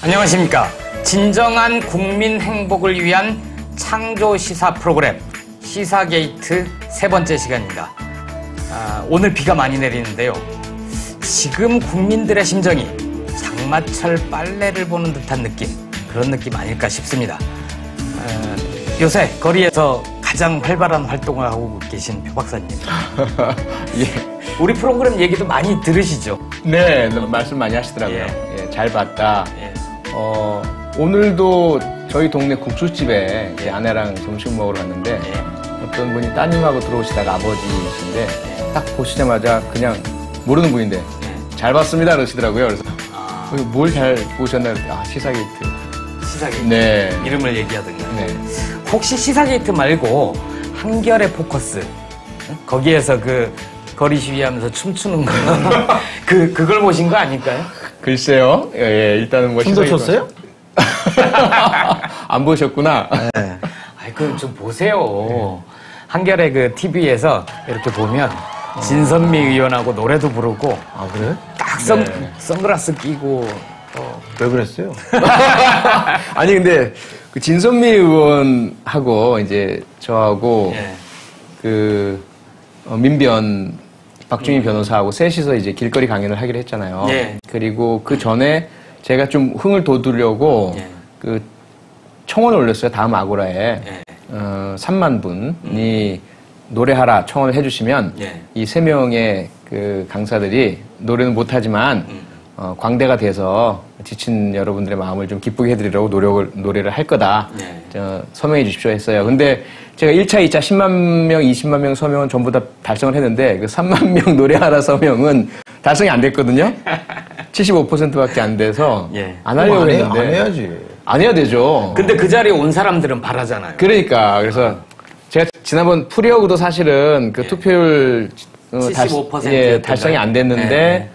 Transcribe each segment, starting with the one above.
안녕하십니까. 진정한 국민 행복을 위한 창조 시사 프로그램 시사게이트 세 번째 시간입니다. 오늘 비가 많이 내리는데요. 지금 국민들의 심정이 장마철 빨래를 보는 듯한 느낌, 그런 느낌 아닐까 싶습니다. 요새 거리에서 가장 활발한 활동을 하고 계신 표 박사님. 예. 우리 프로그램 얘기도 많이 들으시죠? 네, 말씀 많이 하시더라고요. 예. 예, 잘 봤다. 예. 오늘도 저희 동네 국수집에 제 아내랑 점심 먹으러 갔는데 예. 어떤 분이 따님하고 들어오시다가 아버지이신데 딱 보시자마자 그냥 모르는 분인데 잘 봤습니다 그러시더라고요. 그래서 뭘 잘 보셨나 그랬더니 시사게이트. 시사게이트. 네. 이름을 얘기하던가요? 네. 혹시 시사게이트 말고 한결의 포커스, 거기에서 그 거리 시위하면서 춤추는 거 그걸 보신 거 아닐까요? 글쎄요. 예, 일단은 뭐 춤도 췄어요? 안 보셨구나. 네. 아이, 그럼 좀 보세요. 한결의 그 TV에서 이렇게 보면 진선미 의원하고 노래도 부르고. 아, 그래? 딱 선글라스 끼고. 왜 그랬어요? 아니, 근데 그 진선미 의원하고 이제 저하고 예. 그 민변 박주민 변호사하고 셋이서 이제 길거리 강연을 하기로 했잖아요. 예. 그리고 그 전에 제가 좀 흥을 돋우려고 예. 그 청원을 올렸어요. 다음 아고라에. 예. 3만 분이 노래하라 청원을 해주시면 예. 이 3명의 그 강사들이 노래는 못하지만 광대가 돼서 지친 여러분들의 마음을 좀 기쁘게 해드리려고 노래를 할 거다. 예. 서명해 주십시오 했어요. 근데 제가 1차, 2차 10만 명, 20만 명 서명은 전부 다 달성을 했는데 그 3만 명 노래하라 서명은 달성이 안 됐거든요. 75%밖에 안 돼서 예. 안 하려고 했는데. 안 해야지. 안 해야 되죠. 근데 그 자리에 온 사람들은 바라잖아요. 그러니까 그래서 제가 지난번 프리어그도 사실은 그 예. 투표율 75% 달성이 안 됐는데 네.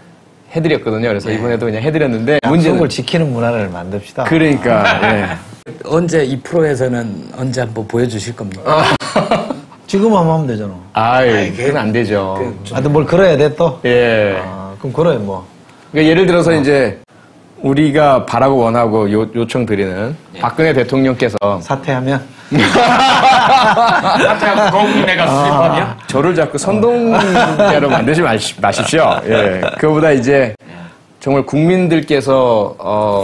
해드렸거든요. 그래서 네. 이번에도 그냥 해드렸는데 약속을 지키는 문화를 만듭시다. 그러니까 예. 언제 이 프로에서는 언제 한번 보여주실 겁니까? 지금 하면 되잖아. 그건 안 되죠. 하여튼 뭘 걸어야 돼, 또? 예. 그럼 걸어요, 뭐. 그러니까 예를 들어서 이제 우리가 바라고 원하고 요청 드리는 박근혜 대통령께서 사퇴하면? 사퇴하고 국민회가 수립하면? 저를 자꾸 선동자로 만들지 마십시오. 예. 그거보다 이제 정말 국민들께서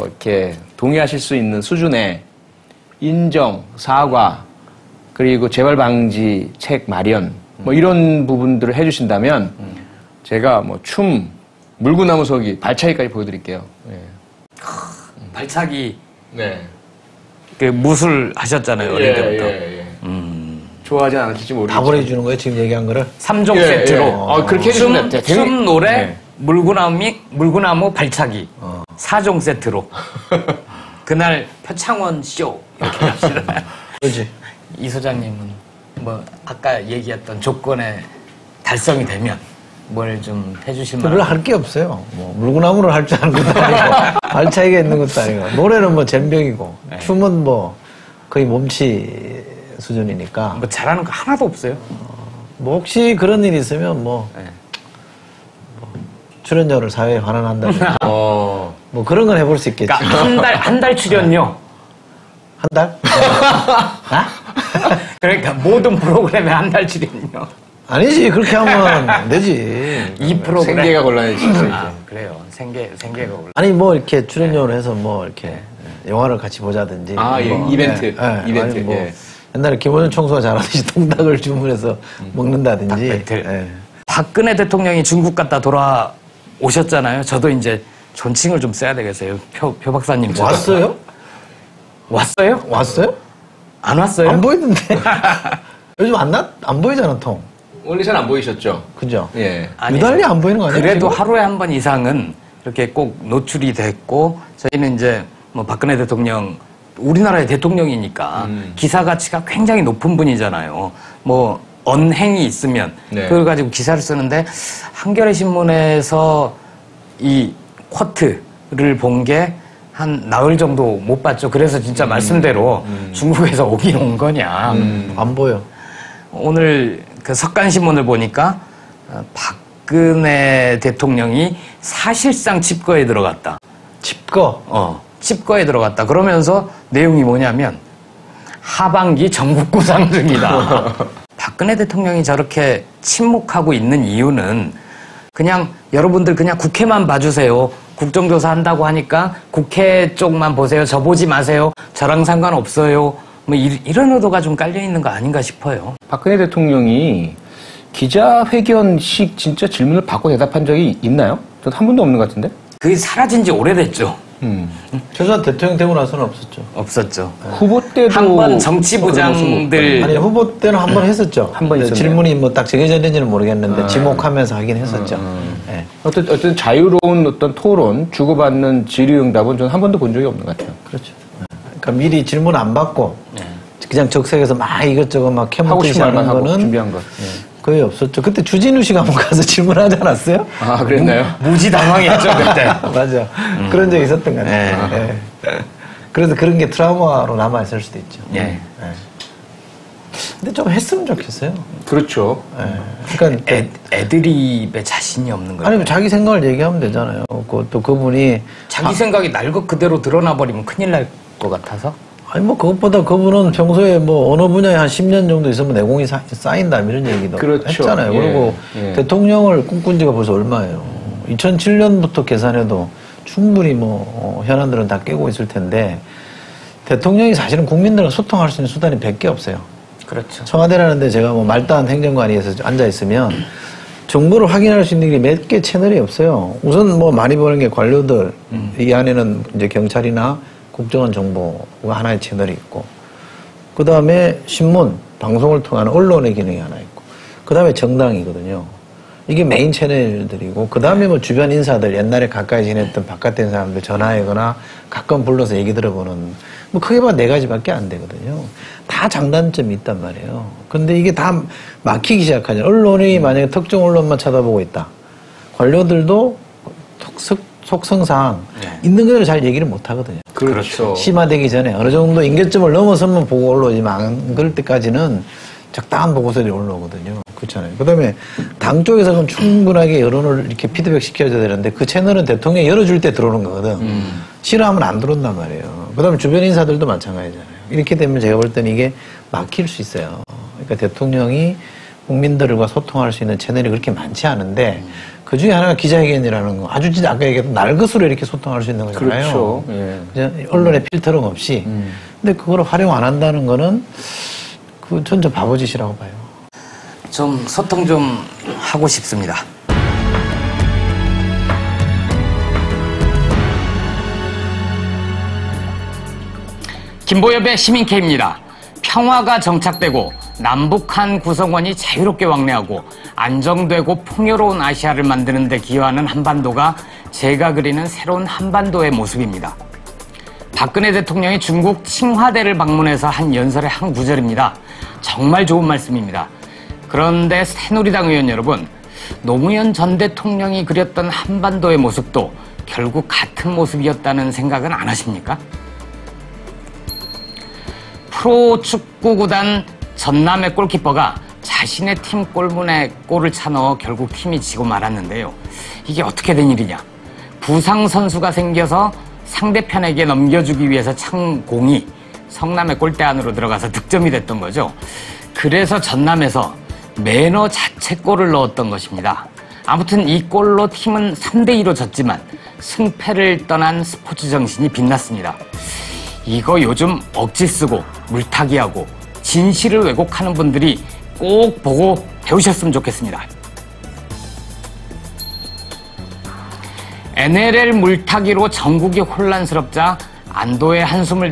이렇게 동의하실 수 있는 수준의 인정, 사과, 그리고 재발 방지 책 마련, 뭐 이런 부분들을 해주신다면 제가 뭐 춤, 물구나무 서기, 발차기까지 보여드릴게요. 예. 발차기 네. 그 무술 하셨잖아요, 어릴 때부터. 좋아하지 않으실지 모르겠지만. 다 보내주는 거예요, 지금 얘기한 거를? 3종 예, 세트로. 예. 그렇게 해주시면 돼요. 춤, 노래, 네. 물구나무 발차기. 4종 세트로. 그날 표창원 쇼. 이렇게 합시다. 그렇지. 이 소장님은 뭐 아까 얘기했던 조건에 달성이 되면 뭘 좀 해주실 만한. 별로 할 게 없어요. 뭐, 물구나무를 할 줄 아는 것도 아니고, 발차기가 있는 것도 아니고, 노래는 뭐 젬병이고, 네. 춤은 뭐, 거의 몸치 수준이니까. 뭐 잘하는 거 하나도 없어요. 뭐, 혹시 그런 일이 있으면 뭐, 네. 출연료를 사회에 환원한다든지, 어. 뭐 그런 건 해볼 수 있겠지. 그러니까 한 달 출연료. 한 달? 그러니까 모든 프로그램에 한 달 출연료. 아니지, 그렇게 하면 안 되지. 이 프로그램. 생계가 곤란해지죠. 그래요. 생계가 올라. 아니, 뭐 이렇게 출연료를 해서 뭐 이렇게 영화를 같이 보자든지. 뭐, 이벤트. 이벤트. 아니, 뭐 예. 옛날에 김원준 총수가 잘하듯이 통닭을 주문해서 먹는다든지. 닭 배틀. 예. 박근혜 대통령이 중국 갔다 돌아오셨잖아요. 저도 이제 존칭을 좀 써야 되겠어요. 표 박사님. 저도. 왔어요? 왔어요? 왔어요? 안 왔어요? 안 보이던데. 요즘 안 보이잖아, 통. 원래 잘 안 보이셨죠? 그죠? 예. 아니, 유달리 안 보이는 거 아니에요? 그래도 지금? 하루에 한 번 이상은 이렇게 꼭 노출이 됐고, 저희는 이제 뭐 박근혜 대통령, 우리나라의 대통령이니까 기사 가치가 굉장히 높은 분이잖아요. 뭐 언행이 있으면 네. 그걸 가지고 기사를 쓰는데 한겨레 신문에서 이 쿼트를 본 게 한 나흘 정도 못 봤죠. 그래서 진짜 말씀대로 중국에서 오긴 온 거냐. 안 보여. 오늘 그 석간신문을 보니까 박근혜 대통령이 사실상 칩거에 들어갔다. 칩거. 칩거에 들어갔다. 그러면서 내용이 뭐냐면 하반기 전국 구상 중이다. 박근혜 대통령이 저렇게 침묵하고 있는 이유는 그냥 여러분들 그냥 국회만 봐주세요. 국정조사 한다고 하니까 국회 쪽만 보세요. 저 보지 마세요. 저랑 상관없어요. 뭐 이런 의도가 좀 깔려 있는 거 아닌가 싶어요. 박근혜 대통령이 기자회견식 진짜 질문을 받고 대답한 적이 있나요? 저도 한 번도 없는 것 같은데? 그게 사라진 지 오래됐죠. 최소한 대통령 되고 나서는 없었죠. 없었죠. 후보 때도 한 번 정치부장들 아니 후보 때는 한 번 했었죠. 한 번 있었네요. 질문이 뭐 딱 정해졌는지는 모르겠는데 지목하면서 하긴 했었죠. 네. 어떤 자유로운 어떤 토론, 주고받는 질의응답은 저는 한 번도 본 적이 없는 것 같아요. 그렇죠. 그러니까 미리 질문 안 받고 그냥 적색에서 막 이것저것 막 하고 캐묻듯이 싶은 하는 말만 하고 거는 준비한 것. 거의 없었죠. 그때 주진우 씨가 한번 가서 질문하지 않았어요? 아, 그랬나요? 무지 당황했죠 그때. 맞아. 그런 적이 있었던 것 같아요. 예. 그래서 그런 게 트라우마로 남아있을 수도 있죠. 예. 근데 좀 했으면 좋겠어요. 그렇죠. 그러니까 애드립에 자신이 없는 거예요. 아니 뭐 자기 생각을 얘기하면 되잖아요. 또 그분이 자기 생각이 날 것 그대로 드러나 버리면 큰일 날 것 같아서. 아니 뭐 그것보다 그분은 평소에 뭐 어느 분야에 한 10년 정도 있으면 내공이 쌓인다 이런 얘기도 그렇죠. 했잖아요. 예. 그리고 예. 대통령을 꿈꾼 지가 벌써 얼마예요. 2007년부터 계산해도 충분히 뭐 현안들은 다 깨고 있을 텐데 대통령이 사실은 국민들과 소통할 수 있는 수단이 100개 없어요. 그렇죠. 청와대라는데 제가 뭐 말단 행정관위에서 앉아 있으면 정보를 확인할 수 있는 게 몇 개 채널이 없어요. 우선 뭐 많이 보는 게 관료들 이 안에는 이제 경찰이나 국정원 정보가 하나의 채널이 있고 그 다음에 신문, 방송을 통한 언론의 기능이 하나 있고 그 다음에 정당이거든요. 이게 메인 채널들이고 그 다음에 뭐 주변 인사들 옛날에 가까이 지냈던 바깥에 있는 사람들 전화하거나 가끔 불러서 얘기 들어보는 뭐 크게 봐 4가지밖에 안 되거든요. 다 장단점이 있단 말이에요. 근데 이게 다 막히기 시작하죠. 언론이 만약에 특정 언론만 쳐다보고 있다. 관료들도 속성상 있는 그대로 잘 얘기를 못 하거든요. 그렇죠. 심화되기 전에 어느 정도 임계점을 넘어서면 보고 올라오지만 안 그럴 때까지는 적당한 보고서들이 올라오거든요. 그렇잖아요. 그 다음에 당 쪽에서 그럼 충분하게 여론을 이렇게 피드백 시켜줘야 되는데 그 채널은 대통령이 열어줄 때 들어오는 거거든. 싫어하면 안 들어온단 말이에요. 그 다음에 주변 인사들도 마찬가지잖아요. 이렇게 되면 제가 볼 때는 이게 막힐 수 있어요. 그러니까 대통령이 국민들과 소통할 수 있는 채널이 그렇게 많지 않은데 그 중에 하나가 기자회견이라는 거. 아주 진짜 아까 얘기했던 날것으로 이렇게 소통할 수 있는 거잖아요. 그렇죠. 예. 그냥 언론의 필터링 없이. 근데 그걸 활용 안 한다는 거는 그 전 좀 바보짓이라고 봐요. 좀 소통 좀 하고 싶습니다. 김보엽의 시민케입니다. 평화가 정착되고 남북한 구성원이 자유롭게 왕래하고 안정되고 풍요로운 아시아를 만드는 데 기여하는 한반도가 제가 그리는 새로운 한반도의 모습입니다. 박근혜 대통령이 중국 칭화대를 방문해서 한 연설의 한 구절입니다. 정말 좋은 말씀입니다. 그런데 새누리당 의원 여러분, 노무현 전 대통령이 그렸던 한반도의 모습도 결국 같은 모습이었다는 생각은 안 하십니까? 프로축구구단 전남의 골키퍼가 자신의 팀 골문에 골을 차 넣어 결국 팀이 지고 말았는데요. 이게 어떻게 된 일이냐? 부상 선수가 생겨서 상대편에게 넘겨주기 위해서 찬 공이 성남의 골대 안으로 들어가서 득점이 됐던 거죠. 그래서 전남에서 매너 자책골을 넣었던 것입니다. 아무튼 이 골로 팀은 3대2로 졌지만 승패를 떠난 스포츠 정신이 빛났습니다. 이거 요즘 억지 쓰고 물타기하고 진실을 왜곡하는 분들이 꼭 보고 배우셨으면 좋겠습니다. NLL 물타기로 전국이 혼란스럽자 안도의 한숨을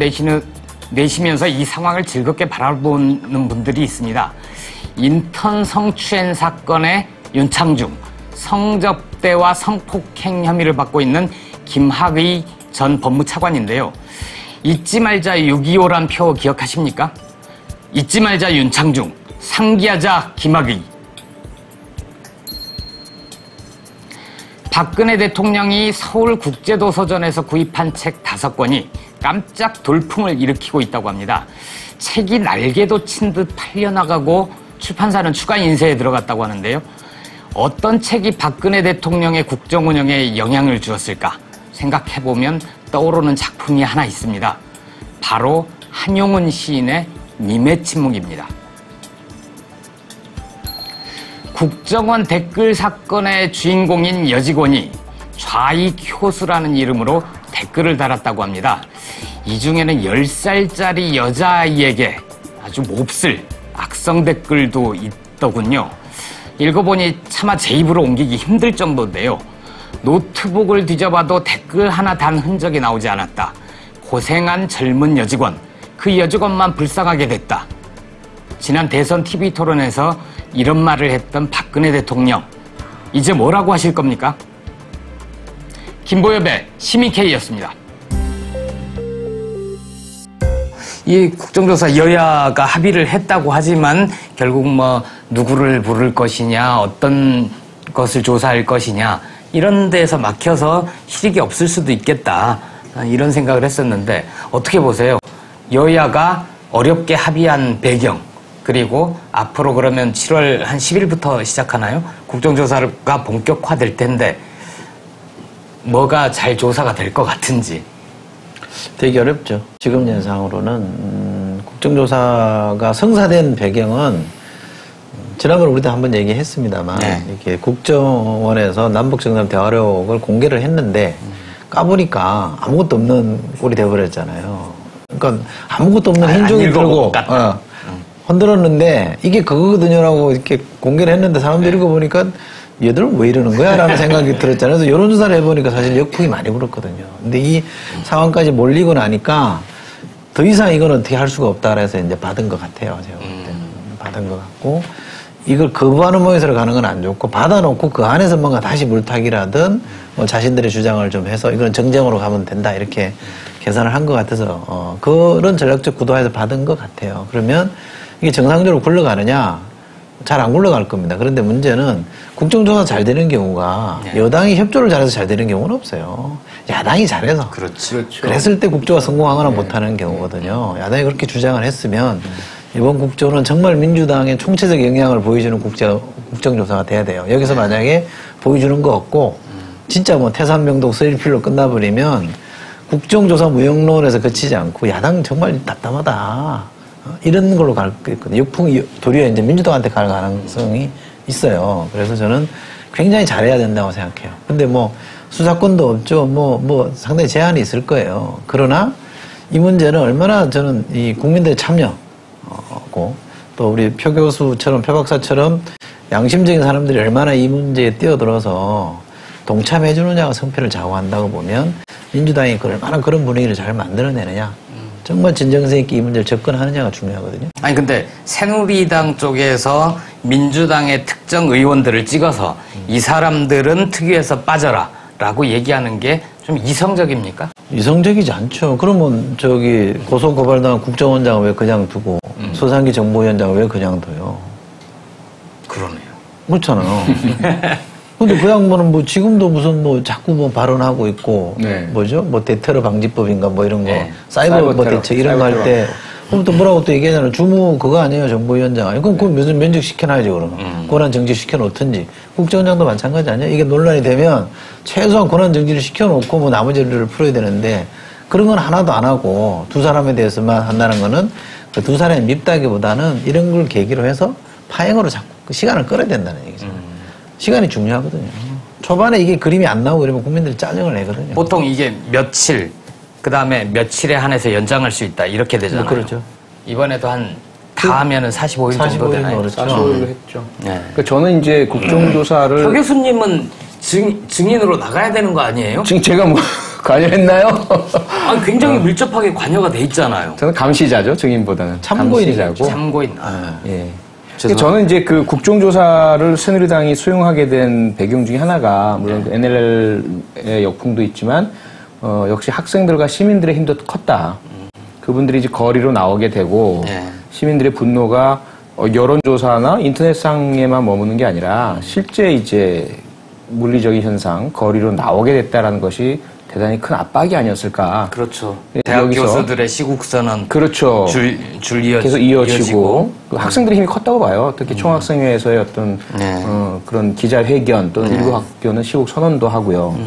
내쉬면서 이 상황을 즐겁게 바라보는 분들이 있습니다. 인턴 성추행 사건의 윤창중, 성접대와 성폭행 혐의를 받고 있는 김학의 전 법무차관인데요. 잊지 말자 6.25란 표 기억하십니까? 잊지 말자 윤창중, 상기하자 김학의. 박근혜 대통령이 서울국제도서전에서 구입한 책 5권이 깜짝 돌풍을 일으키고 있다고 합니다. 책이 날개도 친 듯 팔려나가고 출판사는 추가 인쇄에 들어갔다고 하는데요. 어떤 책이 박근혜 대통령의 국정 운영에 영향을 주었을까 생각해보면 떠오르는 작품이 하나 있습니다. 바로 한용운 시인의 님의 침묵입니다. 국정원 댓글 사건의 주인공인 여직원이 좌익효수라는 이름으로 댓글을 달았다고 합니다. 이 중에는 10살짜리 여자아이에게 아주 몹쓸 악성 댓글도 있더군요. 읽어보니 차마 제 입으로 옮기기 힘들 정도인데요. 노트북을 뒤져봐도 댓글 하나 단 흔적이 나오지 않았다. 고생한 젊은 여직원, 그 여직원만 불쌍하게 됐다. 지난 대선 TV 토론에서 이런 말을 했던 박근혜 대통령, 이제 뭐라고 하실 겁니까? 김보엽의 시민K였습니다. 이 국정조사 여야가 합의를 했다고 하지만 결국 뭐 누구를 부를 것이냐, 어떤 것을 조사할 것이냐, 이런 데서 막혀서 실익이 없을 수도 있겠다, 이런 생각을 했었는데 어떻게 보세요? 여야가 어렵게 합의한 배경, 그리고 앞으로 그러면 7월 한 10일부터 시작하나요? 국정조사가 본격화될 텐데 뭐가 잘 조사가 될 것 같은지. 되게 어렵죠. 지금 현상으로는 국정조사가 성사된 배경은 지난번에 우리도 한번 얘기했습니다만 이렇게 국정원에서 남북정상 대화록을 공개를 했는데 까보니까 아무것도 없는 꼴이 돼버렸잖아요. 그러니까 아무것도 없는 흰종이 들고 흔들었는데 이게 그거거든요라고 이렇게 공개를 했는데 사람들이 읽어보니까 얘들은 왜 이러는 거야? 라는 생각이 들었잖아요. 그래서 여론조사를 해보니까 사실 역풍이 많이 불었거든요. 근데 이 상황까지 몰리고 나니까 더 이상 이건 어떻게 할 수가 없다 그래서 이제 받은 것 같아요. 제가 볼 때는. 받은 것 같고 이걸 거부하는 모양새로 가는 건 안 좋고 받아놓고 그 안에서 뭔가 다시 물타기라든 뭐 자신들의 주장을 좀 해서 이건 정쟁으로 가면 된다 이렇게 계산을 한 것 같아서 그런 전략적 구도에서 받은 것 같아요. 그러면 이게 정상적으로 굴러가느냐? 잘 안 굴러갈 겁니다. 그런데 문제는 국정조사 잘 되는 경우가 여당이 협조를 잘해서 잘 되는 경우는 없어요. 야당이 잘해서. 그렇죠. 그랬을 때 국조가 성공하거나 못하는 경우거든요. 야당이 그렇게 주장을 했으면 이번 국조는 정말 민주당의 총체적 영향을 보여주는 국정조사가 돼야 돼요. 여기서 만약에 보여주는 거 없고 진짜 뭐 태산명동 서일필로 끝나버리면 국정조사 무용론에서 그치지 않고 야당 정말 답답하다. 이런 걸로 갈 거거든요. 역풍이 도리어 이제 민주당한테 갈 가능성이 있어요. 그래서 저는 굉장히 잘해야 된다고 생각해요. 근데 뭐 수사권도 없죠. 뭐 상당히 제한이 있을 거예요. 그러나 이 문제는 얼마나 저는 이 국민들의 참여고 또 우리 표 교수처럼 표 박사처럼 양심적인 사람들이 얼마나 이 문제에 뛰어들어서 동참해 주느냐가 성패를 좌우한다고 보면 민주당이 얼마나 그런 분위기를 잘 만들어내느냐. 정말 진정성 있게 이 문제를 접근하느냐가 중요하거든요. 아니 근데 새누리당 쪽에서 민주당의 특정 의원들을 찍어서 이 사람들은 특위에서 빠져라 라고 얘기하는 게 좀 이성적입니까? 이성적이지 않죠. 그러면 저기 고소고발당한 국정원장을 왜 그냥 두고 소상기 정보위원장을 왜 그냥 둬요? 그러네요. 그렇잖아요. 근데 그 양반은 뭐 지금도 무슨 뭐 자꾸 뭐 발언하고 있고 뭐죠? 뭐 대테러 방지법인가 뭐 이런 거 사이버 뭐 대책 이런 거 할 때 그럼 또 뭐라고 또 얘기하잖아요. 주무 그거 아니에요 정보위원장. 그럼 그건 무슨 면직 시켜놔야지 그러면. 권한 정지 시켜놓든지. 국정원장도 마찬가지 아니에요. 이게 논란이 되면 최소한 권한 정지를 시켜놓고 뭐 나머지를 풀어야 되는데 그런 건 하나도 안 하고 두 사람에 대해서만 한다는 거는 그 두 사람이 밉다기보다는 이런 걸 계기로 해서 파행으로 자꾸 그 시간을 끌어야 된다는 얘기죠. 시간이 중요하거든요. 초반에 이게 그림이 안 나오고 이러면 국민들이 짜증을 내거든요. 보통 이게 며칠, 그 다음에 며칠에 한해서 연장할 수 있다 이렇게 되잖아요. 그렇죠. 이번에도 다 하면은 45일 정도 되나요? 그렇죠. 45일로 했죠. 그러니까 저는 이제 국정조사를 표 교수님은 증인으로 나가야 되는 거 아니에요? 지금 제가 뭐 관여했나요? 아니, 굉장히 밀접하게 관여가 돼 있잖아요. 저는 감시자죠, 증인보다는. 참고인이죠. 참고인. 예. 저는 이제 그 국정조사를 새누리당이 수용하게 된 배경 중에 하나가 물론 NLL의 역풍도 있지만 역시 학생들과 시민들의 힘도 컸다. 그분들이 이제 거리로 나오게 되고 시민들의 분노가 여론조사나 인터넷상에만 머무는 게 아니라 실제 이제 물리적인 현상, 거리로 나오게 됐다라는 것이 대단히 큰 압박이 아니었을까. 그렇죠. 대학 교수들의 시국선언. 그렇죠. 계속 이어지고. 학생들의 힘이 컸다고 봐요. 특히 총학생회에서의 어떤 그런 기자회견 또는 일부 학교는 시국선언도 하고요.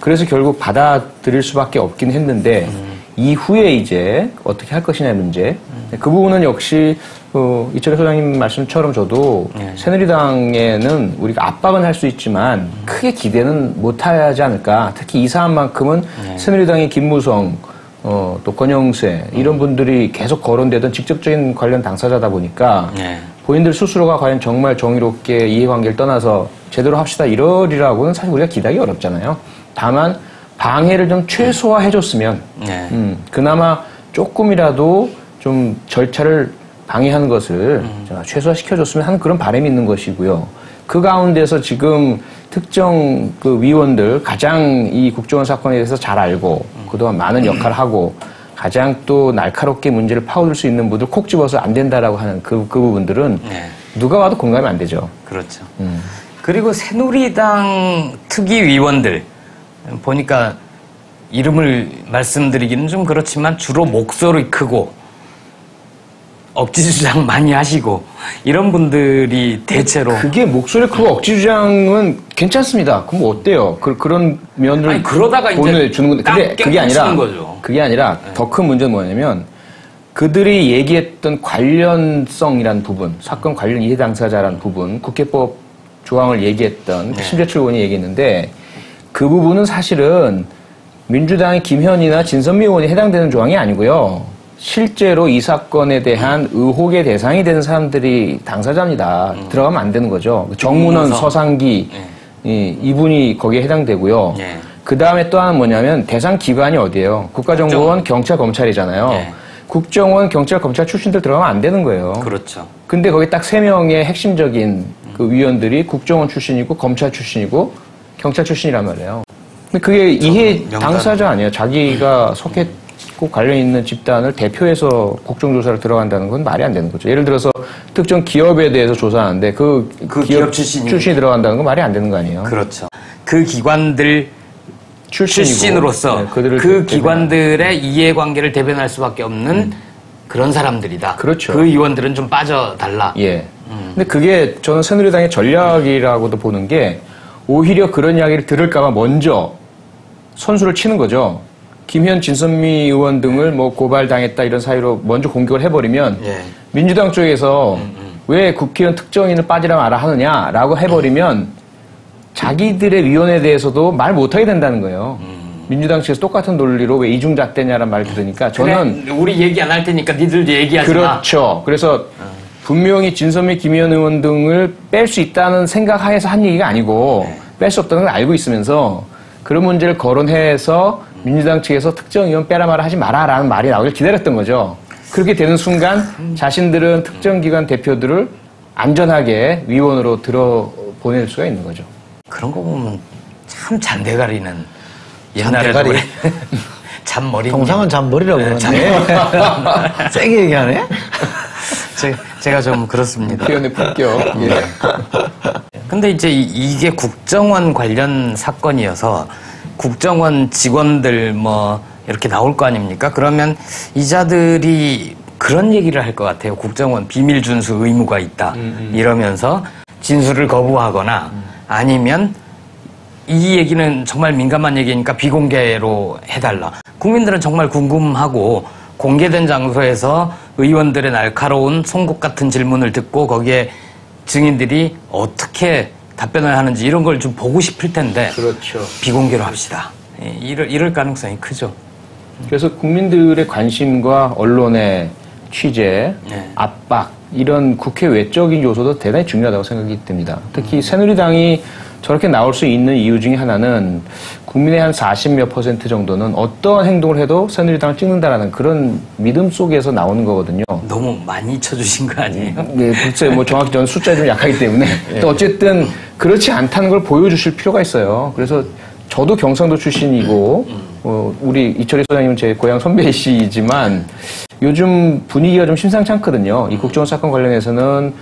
그래서 결국 받아들일 수밖에 없긴 했는데 이후에 이제 어떻게 할 것이냐의 문제. 그 부분은 역시 이철혜 소장님 말씀처럼 저도 새누리당에는 우리가 압박은 할 수 있지만 크게 기대는 못하지 않을까. 특히 이 사안만큼은 새누리당의 김무성, 또 권영세 이런 분들이 계속 거론되던 직접적인 관련 당사자다 보니까 본인들 스스로가 과연 정말 정의롭게 이해관계를 떠나서 제대로 합시다 이러리라고는 사실 우리가 기대하기 어렵잖아요. 다만 방해를 좀 최소화해줬으면 그나마 조금이라도 좀 절차를 방해하는 것을 최소화시켜줬으면 하는 그런 바람이 있는 것이고요. 그 가운데서 지금 특정 그 위원들 가장 이 국정원 사건에 대해서 잘 알고 그동안 많은 역할을 하고 가장 또 날카롭게 문제를 파고들 수 있는 분들 콕 집어서 안 된다라고 하는 그 부분들은 누가 와도 공감이 안 되죠. 그렇죠. 그리고 새누리당 특위위원들 보니까 이름을 말씀드리기는 좀 그렇지만 주로 목소리 크고 억지 주장 많이 하시고 이런 분들이 대체로 그게 목소리 크고 억지 주장은 괜찮습니다. 그럼 뭐 어때요? 그런 면을 아니, 그러다가 이제 보내주는 건데 근데 그게 아니라 네. 더 큰 문제는 뭐냐면 그들이 얘기했던 관련성이라는 부분, 사건 관련 이해 당사자라는 부분, 국회법 조항을 얘기했던 심재철 의원이 얘기했는데 그 부분은 사실은 민주당의 김현이나 진선미 의원이 해당되는 조항이 아니고요. 실제로 이 사건에 대한 의혹의 대상이 되는 사람들이 당사자입니다. 들어가면 안 되는 거죠. 정문원, 서상기 이분이 거기에 해당되고요. 그 다음에 또 하나는 뭐냐면 대상 기관이 어디예요? 국가정보원, 경찰, 검찰이잖아요. 국정원, 경찰, 검찰 출신들 들어가면 안 되는 거예요. 그렇죠. 근데 거기 딱 3명의 핵심적인 그 위원들이 국정원 출신이고 검찰 출신이고 경찰 출신이란 말이에요. 근데 그게 이해 당사자 아니에요. 자기가 속했고 관련 있는 집단을 대표해서 국정조사를 들어간다는 건 말이 안 되는 거죠. 예를 들어서 특정 기업에 대해서 조사하는데 그 기업 출신이 들어간다는 건 말이 안 되는 거 아니에요. 그렇죠. 그 기관들 출신으로서 그 기관들의 이해관계를 대변할 수밖에 없는 그런 사람들이다. 그렇죠. 그 의원들은 좀 빠져달라. 예. 근데 그게 저는 새누리당의 전략이라고도 보는 게 오히려 그런 이야기를 들을까봐 먼저 선수를 치는 거죠. 김현, 진선미 의원 등을 뭐 고발당했다 이런 사유로 먼저 공격을 해버리면 민주당 쪽에서 왜 국회의원 특정인을 빠지라 마라 하느냐라고 해버리면 자기들의 위원회에 대해서도 말 못하게 된다는 거예요. 민주당 측에서 똑같은 논리로 왜 이중잣대냐라는 말을 들으니까 저는 그래, 우리 얘기 안 할 테니까 니들도 얘기하지 마. 그렇죠. 그래서 분명히 진선미, 김의원 의원 등을 뺄 수 있다는 생각하에서 한 얘기가 아니고 뺄 수 없다는 걸 알고 있으면서 그런 문제를 거론해서 민주당 측에서 특정 의원 빼라 마라 하지 마라라는 말이 나오길 기다렸던 거죠. 그렇게 되는 순간 자신들은 특정 기관 대표들을 안전하게 위원으로 들어보낼 수가 있는 거죠. 그런 거 보면 참 잔대가리는 옛날에도 그래. 잔머리. 통상은 잔머리라고 그러는데 세게 얘기하네. 제가 좀 그렇습니다. 표현의 품격. 예. 근데 이제 이게 국정원 관련 사건이어서 국정원 직원들 뭐 이렇게 나올 거 아닙니까? 그러면 이자들이 그런 얘기를 할 것 같아요. 국정원 비밀 준수 의무가 있다. 이러면서 진술을 거부하거나 아니면 이 얘기는 정말 민감한 얘기니까 비공개로 해달라. 국민들은 정말 궁금하고 공개된 장소에서 의원들의 날카로운 송곳 같은 질문을 듣고 거기에 증인들이 어떻게 답변을 하는지 이런 걸 좀 보고 싶을 텐데 그렇죠. 비공개로 합시다. 이럴 가능성이 크죠. 그래서 국민들의 관심과 언론의 취재, 압박 이런 국회 외적인 요소도 대단히 중요하다고 생각이 듭니다. 특히 새누리당이 저렇게 나올 수 있는 이유 중에 하나는 국민의 한 40몇 % 정도는 어떤 행동을 해도 새누리당을 찍는다라는 그런 믿음 속에서 나오는 거거든요. 너무 많이 쳐주신 거 아니에요? 네, 글쎄, 뭐 정확히 저는 숫자에 좀 약하기 때문에. 또 어쨌든 그렇지 않다는 걸 보여주실 필요가 있어요. 그래서 저도 경상도 출신이고, 우리 이철희 소장님은 제 고향 선배이시지만 요즘 분위기가 좀 심상치 않거든요. 이 국정원 사건 관련해서는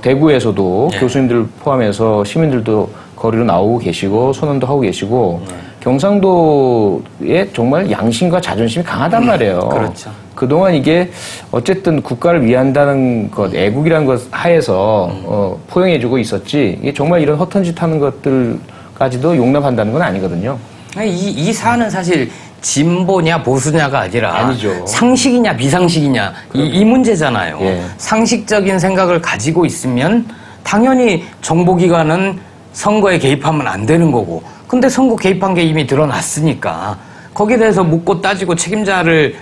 대구에서도 교수님들 포함해서 시민들도 거리로 나오고 계시고 선언도 하고 계시고 경상도에 정말 양심과 자존심이 강하단 말이에요. 그렇죠. 그동안 이게 어쨌든 국가를 위한다는 것, 애국이라는 것 하에서 포용해주고 있었지 이게 정말 이런 허튼 짓 하는 것들까지도 용납한다는 건 아니거든요. 이 사안은 사실 진보냐 보수냐가 아니라 아니죠. 상식이냐 비상식이냐 이 문제잖아요. 예. 상식적인 생각을 가지고 있으면 당연히 정보기관은 선거에 개입하면 안 되는 거고, 근데 선거 개입한 게 이미 드러났으니까 거기에 대해서 묻고 따지고 책임자를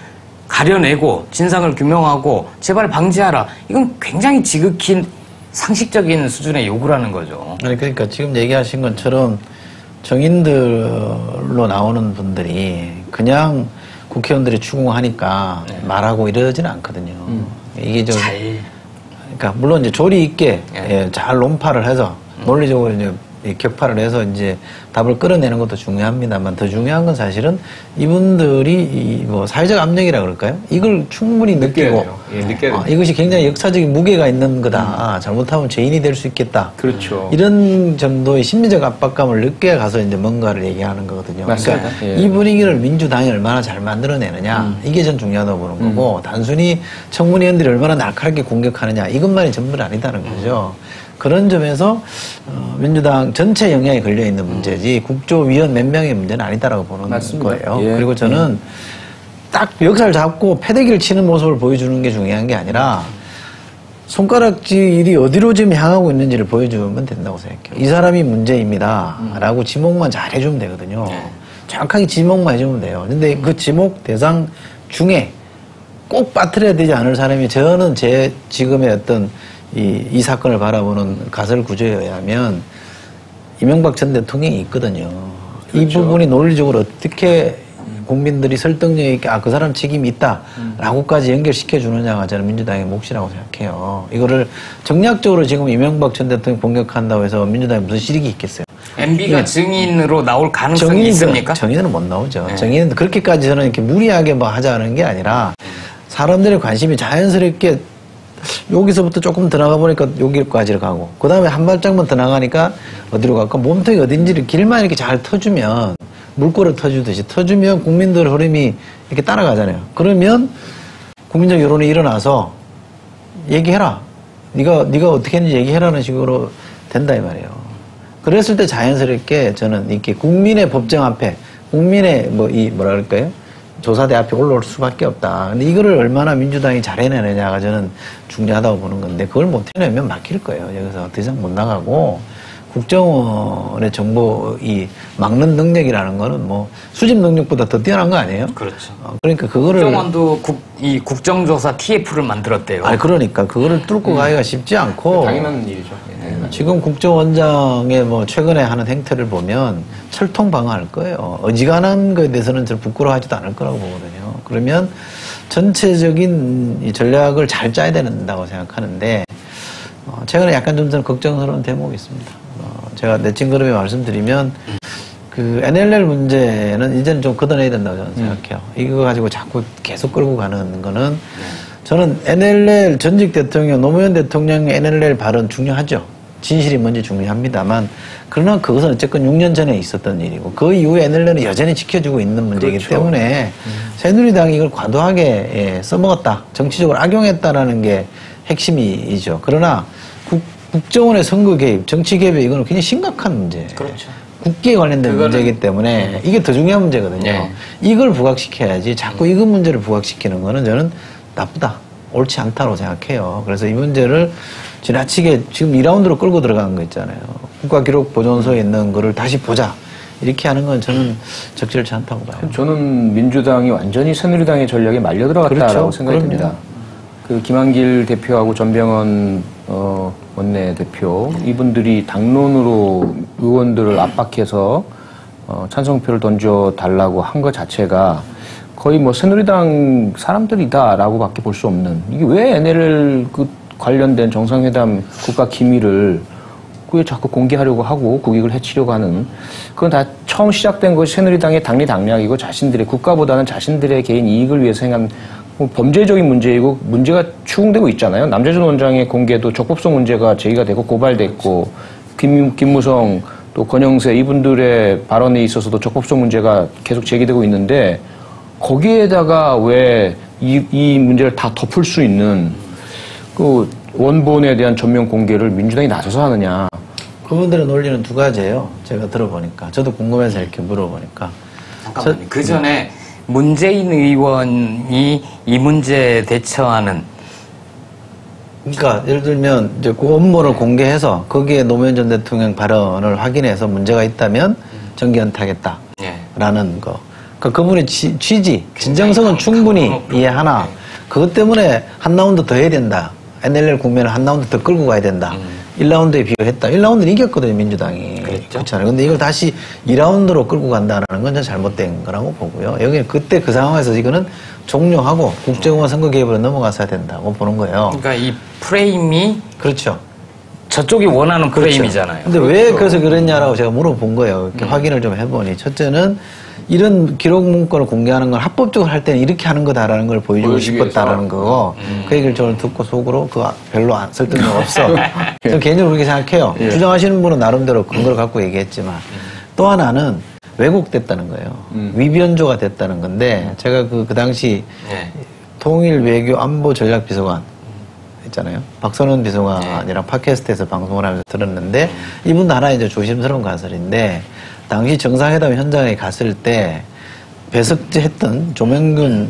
가려내고 진상을 규명하고 제발 방지하라. 이건 굉장히 지극히 상식적인 수준의 요구라는 거죠. 아니, 그러니까 지금 얘기하신 것처럼 정인들로 나오는 분들이 그냥 국회의원들이 추궁하니까 말하고 이러지는 않거든요. 이게 좀 그러니까 물론 이제 조리 있게 잘 논파를 해서 논리적으로 이제 격파를 해서 이제 답을 끌어내는 것도 중요합니다만, 더 중요한 건 사실은 이분들이 뭐 사회적 압력이라 그럴까요? 이걸 충분히 느끼고 이것이 굉장히 역사적인 무게가 있는 거다. 잘못하면 죄인이 될 수 있겠다. 그렇죠. 이런 정도의 심리적 압박감을 느껴야 가서 이제 뭔가를 얘기하는 거거든요. 맞습니다. 그러니까 이 분위기를 민주당이 얼마나 잘 만들어내느냐, 이게 전 중요하다고 보는 거고, 단순히 청문위원들이 얼마나 날카롭게 공격하느냐, 이것만이 전부는 아니다는 거죠. 그런 점에서 민주당 전체 영향이 걸려있는 문제지 국조위원 몇 명의 문제는 아니다라고 보는 맞습니다. 거예요. 예. 그리고 저는 딱 멱살 잡고 패대기를 치는 모습을 보여주는 게 중요한 게 아니라 손가락질이 어디로 지금 향하고 있는지를 보여주면 된다고 생각해요. 이 사람이 문제입니다 라고 지목만 잘 해주면 되거든요. 정확하게 지목만 해주면 돼요. 근데 그 지목 대상 중에 꼭 빠뜨려야 되지 않을 사람이, 저는 제 지금의 어떤 이 사건을 바라보는 가설 구조에 의하면 이명박 전 대통령이 있거든요. 그렇죠. 이 부분이 논리적으로 어떻게 국민들이 설득력 있게 그 사람 책임이 있다라고까지 연결시켜 주느냐가 저는 민주당의 몫이라고 생각해요. 이거를 정략적으로 지금 이명박 전 대통령 공격한다고 해서 민주당이 무슨 실익이 있겠어요? MB가 증인으로 나올 가능성이 있습니까? 정인은 못 나오죠. 정인은 그렇게까지 저는 이렇게 무리하게 뭐 하자는 게 아니라 사람들의 관심이 자연스럽게 여기서부터 조금 더 나가 보니까 여기까지 가고, 그 다음에 한 발짝만 더 나가니까 어디로 갈까? 몸통이 어딘지를 길만 이렇게 잘 터주면, 물꼬를 터주듯이 터주면 국민들 흐름이 이렇게 따라가잖아요. 그러면 국민적 여론이 일어나서 얘기해라. 네가 어떻게 했는지 얘기해라는 식으로 된다 이 말이에요. 그랬을 때 자연스럽게 저는 이렇게 국민의 법정 앞에, 국민의 뭐라 그럴까요? 조사대 앞에 올라올 수밖에 없다. 근데 이거를 얼마나 민주당이 잘 해내느냐가 저는 중요하다고 보는 건데, 그걸 못 해내면 막힐 거예요. 여기서 더 이상 못 나가고, 국정원의 정보 막는 능력이라는 거는 뭐 수집 능력보다 더 뛰어난 거 아니에요? 그렇죠. 그러니까 그거를 국정원도 이 국정조사 TF를 만들었대요. 그러니까 그거를 뚫고 가기가 쉽지 않고, 당연한 일이죠. 지금 국정원장의 뭐 최근에 하는 행태를 보면 철통방어할 거예요. 어지간한 거에 대해서는 저 부끄러워하지도 않을 거라고 보거든요. 그러면 전체적인 이 전략을 잘 짜야 된다고 생각하는데, 최근에 약간 좀 저는 걱정스러운 대목이 있습니다. 제가 내친 그룹에 말씀드리면, 그 NLL 문제는 이제는 좀 걷어내야 된다고 저는 생각해요. 이거 가지고 자꾸 계속 끌고 가는 거는, 저는 NLL 전직 대통령, 노무현 대통령의 NLL 발언 중요하죠. 진실이 뭔지 중요합니다만, 그러나 그것은 어쨌건 6년 전에 있었던 일이고, 그 이후에 NLL은 여전히 지켜주고 있는 문제이기 그렇죠. 때문에 새누리당이 이걸 과도하게 써먹었다, 정치적으로 악용했다라는 게 핵심이죠. 그러나 국정원의 선거 개입, 정치 개입, 이거는 굉장히 심각한 문제예요. 그렇죠. 국기에 관련된 문제이기 때문에 이게 더 중요한 문제거든요. 네. 이걸 부각시켜야지 자꾸 이 문제를 부각시키는 거는 저는 나쁘다, 옳지 않다고 생각해요. 그래서 이 문제를 지나치게 지금 2라운드로 끌고 들어가는 거 있잖아요. 국가기록보존소에 있는 거를 다시 보자, 이렇게 하는 건 저는 적절치 않다고 봐요. 저는 민주당이 완전히 새누리당의 전략에 말려 들어갔다라고 그렇죠. 생각이 듭니다. 그 김한길 대표하고 전병헌 원내대표, 이분들이 당론으로 의원들을 압박해서 찬성표를 던져달라고 한 것 자체가 거의 뭐 새누리당 사람들이다라고 밖에 볼 수 없는, 이게 왜 NLL 관련된 정상회담 국가 기밀을 왜 자꾸 공개하려고 하고 국익을 해치려고 하는, 그건 다 처음 시작된 것이 새누리당의 당리당략이고 자신들의, 국가보다는 자신들의 개인 이익을 위해서 행한 범죄적인 문제이고, 문제가 추궁되고 있잖아요. 남재준 원장의 공개도 적법성 문제가 제기가 되고 고발됐고, 김무성 또 권영세 이분들의 발언에 있어서도 적법성 문제가 계속 제기되고 있는데, 거기에다가 왜 이 문제를 다 덮을 수 있는 그 원본에 대한 전면 공개를 민주당이 나서서 하느냐. 그분들의 논리는 두 가지예요. 제가 들어보니까. 저도 궁금해서 이렇게 물어보니까. 잠깐만요. 그 전에 문재인 의원이 이 문제에 대처하는 그러니까 예를 들면 이제 그 업무를 공개해서 거기에 노무현 전 대통령 발언을 확인해서 문제가 있다면 정기 연타하겠다라는 거. 그러니까 그분의 취지, 진정성은 충분히 이해하나 그것 때문에 한 라운드 더 해야 된다. NLL 국면을 한 라운드 더 끌고 가야 된다. 1라운드에 비교했다. 1라운드는 이겼거든요, 민주당이. 그렇잖아요. 근데 이걸 다시 2라운드로 끌고 간다는 건 전 잘못된 거라고 보고요. 여기는 그때 그 상황에서 이거는 종료하고 국정원 선거 개입으로 넘어갔어야 된다고 보는 거예요. 그러니까 이 프레임이 그렇죠. 저쪽이 원하는 프레임이잖아요. 근데 왜 그래서 그랬냐라고 제가 물어본 거예요. 이렇게 확인을 좀 해보니. 첫째는 이런 기록 문건을 공개하는 건 합법적으로 할 때는 이렇게 하는 거다라는 걸 보여주고 싶었다라는 거고 그 얘기를 저는 듣고 속으로 그거 별로 설득력 없어. 저는 개인적으로 그렇게 생각해요. 주장하시는 분은 나름대로 근거를 갖고 얘기했지만 또 하나는 왜곡됐다는 거예요. 위변조가 됐다는 건데 제가 그 당시 통일 외교 안보 전략 비서관 있잖아요. 박선원 비서관이랑 팟캐스트에서 방송을 하면서 들었는데 이분도 하나 이제 조심스러운 가설인데 당시 정상회담 현장에 갔을 때 배석했던 조명균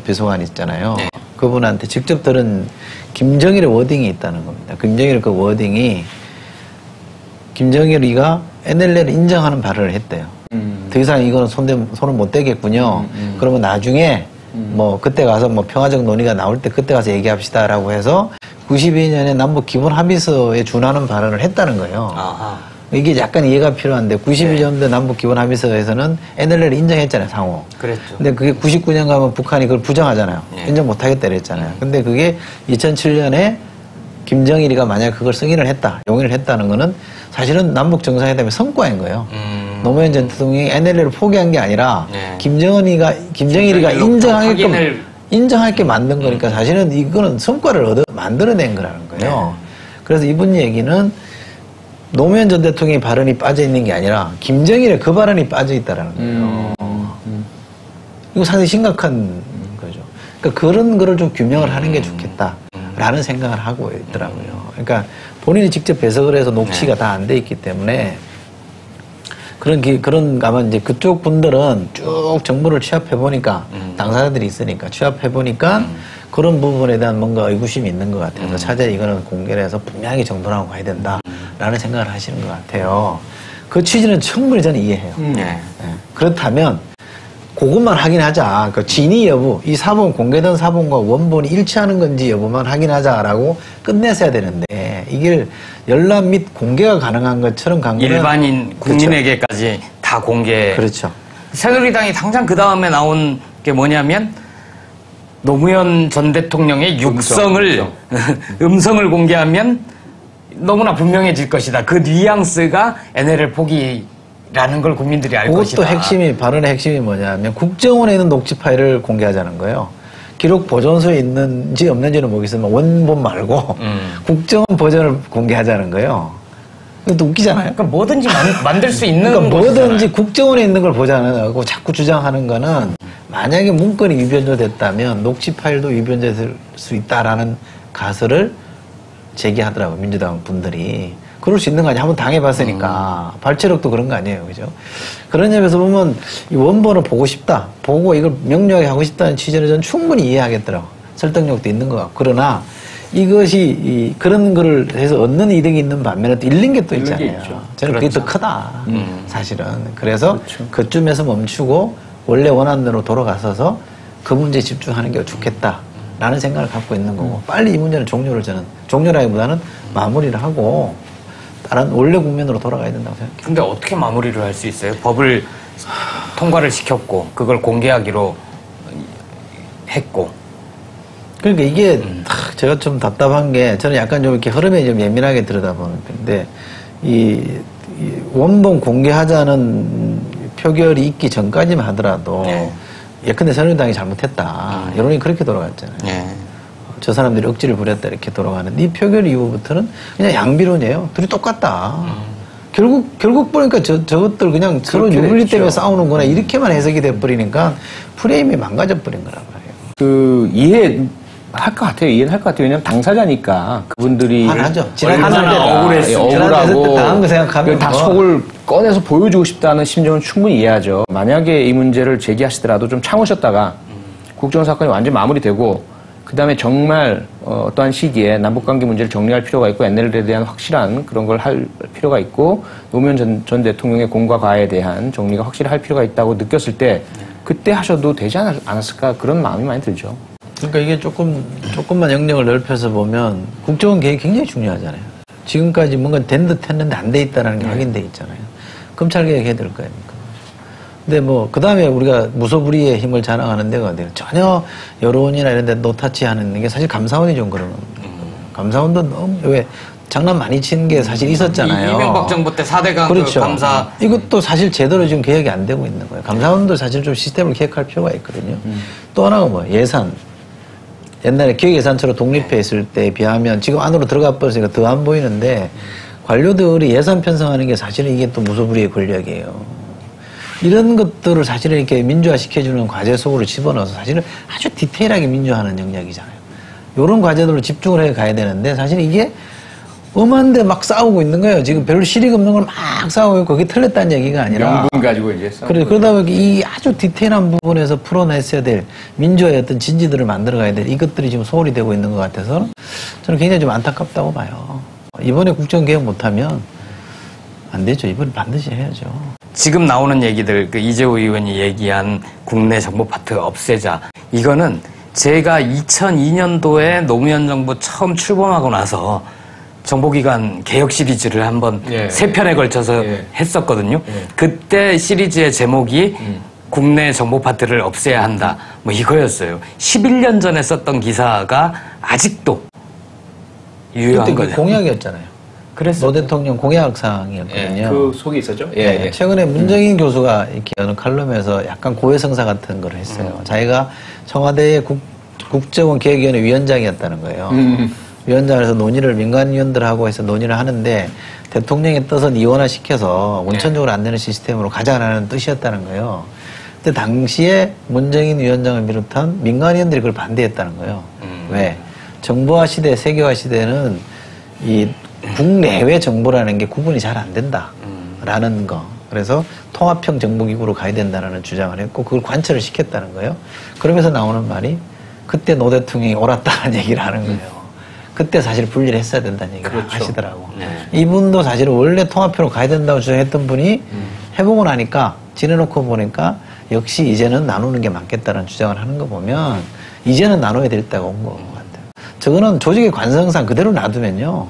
비서관 있잖아요. 그분한테 직접 들은 김정일의 워딩이 있다는 겁니다. 김정일 그 워딩이 김정일이가 NLL을 인정하는 발언을 했대요. 더 이상 이거는 손을 못 대겠군요. 그러면 나중에 뭐 그때 가서 뭐 평화적 논의가 나올 때 그때 가서 얘기합시다라고 해서 92년에 남북 기본 합의서에 준하는 발언을 했다는 거예요. 아하. 이게 약간 이해가 필요한데 92년도 남북 기본 합의서에서는 NLL을 인정했잖아요, 상호. 그랬죠. 근데 그게 99년 가면 북한이 그걸 부정하잖아요. 인정 못 하겠다 그랬잖아요. 근데 그게 2007년에 김정일이가 만약 그걸 승인을 했다, 용인을 했다는 거는 사실은 남북 정상회담의 성과인 거예요. 노무현 전 대통령이 NLL을 포기한 게 아니라 김정일이가 인정하게 만든 거니까 사실은 이거는 성과를 만들어낸 거라는 거예요. 그래서 이분 얘기는 노무현 전 대통령의 발언이 빠져 있는 게 아니라 김정일의 그 발언이 빠져 있다라는 거예요. 이거 상당히 심각한 거죠. 그러니까 그런 거를 좀 규명을 하는 게 좋겠다라는 생각을 하고 있더라고요. 그러니까 본인이 직접 배석을 해서 녹취가 다 안 돼 있기 때문에 그런 아마 이제 그쪽 분들은 쭉 정보를 취합해 보니까 당사자들이 있으니까 취합해 보니까 그런 부분에 대한 뭔가 의구심이 있는 것 같아서 차제에 이거는 공개를 해서 분명히 정돈하고 가야 된다라는 생각을 하시는 것 같아요. 그 취지는 충분히 저는 이해해요. 그렇다면 그것만 확인하자. 그 진위 여부, 이 사본 공개된 사본과 원본이 일치하는 건지 여부만 확인하자라고 끝냈어야 되는데 이게 열람 및 공개가 가능한 것처럼 간 거는 일반인 국민에게까지 그렇죠. 다 공개. 그렇죠. 새누리당이 당장 그 다음에 나온 게 뭐냐면 노무현 전 대통령의 육성을 음성을 공개하면 너무나 분명해질 것이다. 그 뉘앙스가 NLL 포기라는 걸 국민들이 알 것이다. 그것도 발언의 핵심이 뭐냐면 국정원에 있는 녹취 파일을 공개하자는 거예요. 기록 보존소에 있는지 없는지는 모르겠지만 원본 말고 국정원 버전을 공개하자는 거예요. 이것도 웃기잖아요. 그러니까 뭐든지 만들 수 있는 그러니까 뭐든지 국정원에 있는 걸 보자고 자꾸 주장하는 거는 만약에 문건이 위변조 됐다면 녹취 파일도 위변조될 수 있다라는 가설을 제기하더라고요. 민주당 분들이. 그럴 수 있는 거 아니야. 한번 당해봤으니까. 발췌력도 그런 거 아니에요. 그죠? 그런 점에서 보면 이 원본을 보고 싶다. 보고 이걸 명료하게 하고 싶다는 취지는 저는 충분히 이해하겠더라고요. 설득력도 있는 것 같고. 그러나 이것이 그런 거를 해서 얻는 이득이 있는 반면에 또 잃는 게 또 있잖아요. 저는 그게 더 크다. 사실은. 그래서 그쯤에서 멈추고 원래 원안대로 돌아가서서 그 문제에 집중하는 게 좋겠다라는 생각을 갖고 있는 거고 빨리 이 문제는 종료라기보다는 마무리를 하고 다른 원래 국면으로 돌아가야 된다고 생각해요. 근데 어떻게 마무리를 할 수 있어요? 법을 통과를 시켰고 그걸 공개하기로 했고 그러니까 이게 제가 좀 답답한 게 저는 약간 좀 이렇게 흐름에 좀 예민하게 들여다보는 편인데 이 원본 공개하자는 표결이 있기 전까지만 하더라도 예컨대 새누리당이 잘못했다 여론이 그렇게 돌아갔잖아요. 저 사람들이 억지를 부렸다 이렇게 돌아가는데 이 표결 이후부터는 그냥 양비론이에요. 둘이 똑같다. 결국 보니까 저것들 그냥 서로 유불리 때문에 싸우는구나 이렇게만 해석이 돼버리니까 프레임이 망가져 버린 거란 말이에요. 그 이해하는 할 것 같아요. 이해는 할 것 같아요. 왜냐하면 당사자니까 그분들이 하죠. 얼마나 억울하고 당한 거 생각하면 다 속을 꺼내서 보여주고 싶다는 심정은 충분히 이해하죠. 만약에 이 문제를 제기하시더라도 좀 참으셨다가 국정원 사건이 완전 마무리되고 그 다음에 정말 어떠한 시기에 남북관계 문제를 정리할 필요가 있고 NLL에 대한 확실한 그런 걸 할 필요가 있고 노무현 전 대통령의 공과 과에 대한 정리가 확실히 할 필요가 있다고 느꼈을 때 그때 하셔도 되지 않았을까 그런 마음이 많이 들죠. 그러니까 이게 조금만 영역을 넓혀서 보면 국정원 개혁이 굉장히 중요하잖아요. 지금까지 뭔가 된 듯 했는데 안 돼 있다는 게 확인돼 있잖아요. 검찰 개혁 해야 될 거 아닙니까? 근데 뭐, 그 다음에 우리가 무소불위의 힘을 자랑하는 데가 어디예요? 전혀 여론이나 이런 데 노타치 하는 게 사실 감사원이 좀 그런 겁니다. 감사원도 너무, 왜, 장난 많이 치는 게 사실 있었잖아요. 이명박 정부 때 4대강 그렇죠. 그 감사. 이것도 사실 제대로 지금 개혁이 안 되고 있는 거예요. 감사원도 사실 좀 시스템을 개혁할 필요가 있거든요. 또 하나가 뭐, 예산. 옛날에 기획예산처로 독립해 있을 때에 비하면 지금 안으로 들어가 버리니까 더 안 보이는데 관료들이 예산 편성하는 게 사실은 이게 또 무소불위의 권력이에요. 이런 것들을 사실은 이렇게 민주화시켜주는 과제 속으로 집어넣어서 사실은 아주 디테일하게 민주화하는 영역이잖아요. 이런 과제들로 집중을 해 가야 되는데 사실 이게 엄한데 막 싸우고 있는 거예요. 지금 별로 실익 없는 걸 막 싸우고 있고 그게 틀렸다는 얘기가 아니라. 명분 가지고 이제 싸우고. 그러다 보니 이 아주 디테일한 부분에서 풀어냈어야 될 민주화의 어떤 진지들을 만들어 가야 될 이것들이 지금 소홀히 되고 있는 것 같아서 저는 굉장히 좀 안타깝다고 봐요. 이번에 국정개혁 못하면 안 되죠. 이번에 반드시 해야죠. 지금 나오는 얘기들, 그 이재호 의원이 얘기한 국내 정보 파트 없애자. 이거는 제가 2002년도에 노무현 정부 처음 출범하고 나서 정보기관 개혁 시리즈를 한번 3편에 걸쳐서 했었거든요. 그때 시리즈의 제목이 국내 정보 파트를 없애야 한다. 뭐 이거였어요. 11년 전에 썼던 기사가 아직도 유효한 그때 거죠. 공약이었잖아요. 그래서 노 대통령 공약사항이었거든요. 그 속에 있었죠? 예. 최근에 문정인 교수가 이렇게 어느 칼럼에서 약간 고해성사 같은 걸 했어요. 자기가 청와대의 국정원 개혁위원회 위원장이었다는 거예요. 위원장에서 논의를 민간위원들하고 해서 논의를 하는데 대통령의 뜻은 이원화시켜서 원천적으로 안 되는 시스템으로 가자라는 뜻이었다는 거예요. 근데 당시에 문정인 위원장을 비롯한 민간위원들이 그걸 반대했다는 거예요. 왜? 정보화 시대, 세계화 시대는 이 국내외 정보라는 게 구분이 잘 안 된다라는 거. 그래서 통합형 정보기구로 가야 된다는 주장을 했고 그걸 관철을 시켰다는 거예요. 그러면서 나오는 말이 그때 노 대통령이 옳았다는 얘기를 하는 거예요. 그때 사실 분리를 했어야 된다는 얘기를 하시더라고. 이분도 사실은 원래 통합형으로 가야 된다고 주장했던 분이 해보고 나니까 지내놓고 보니까 역시 이제는 나누는 게 맞겠다는 주장을 하는 거 보면 이제는 나눠야 될 때가 온 것 같아요. 저거는 조직의 관성상 그대로 놔두면요.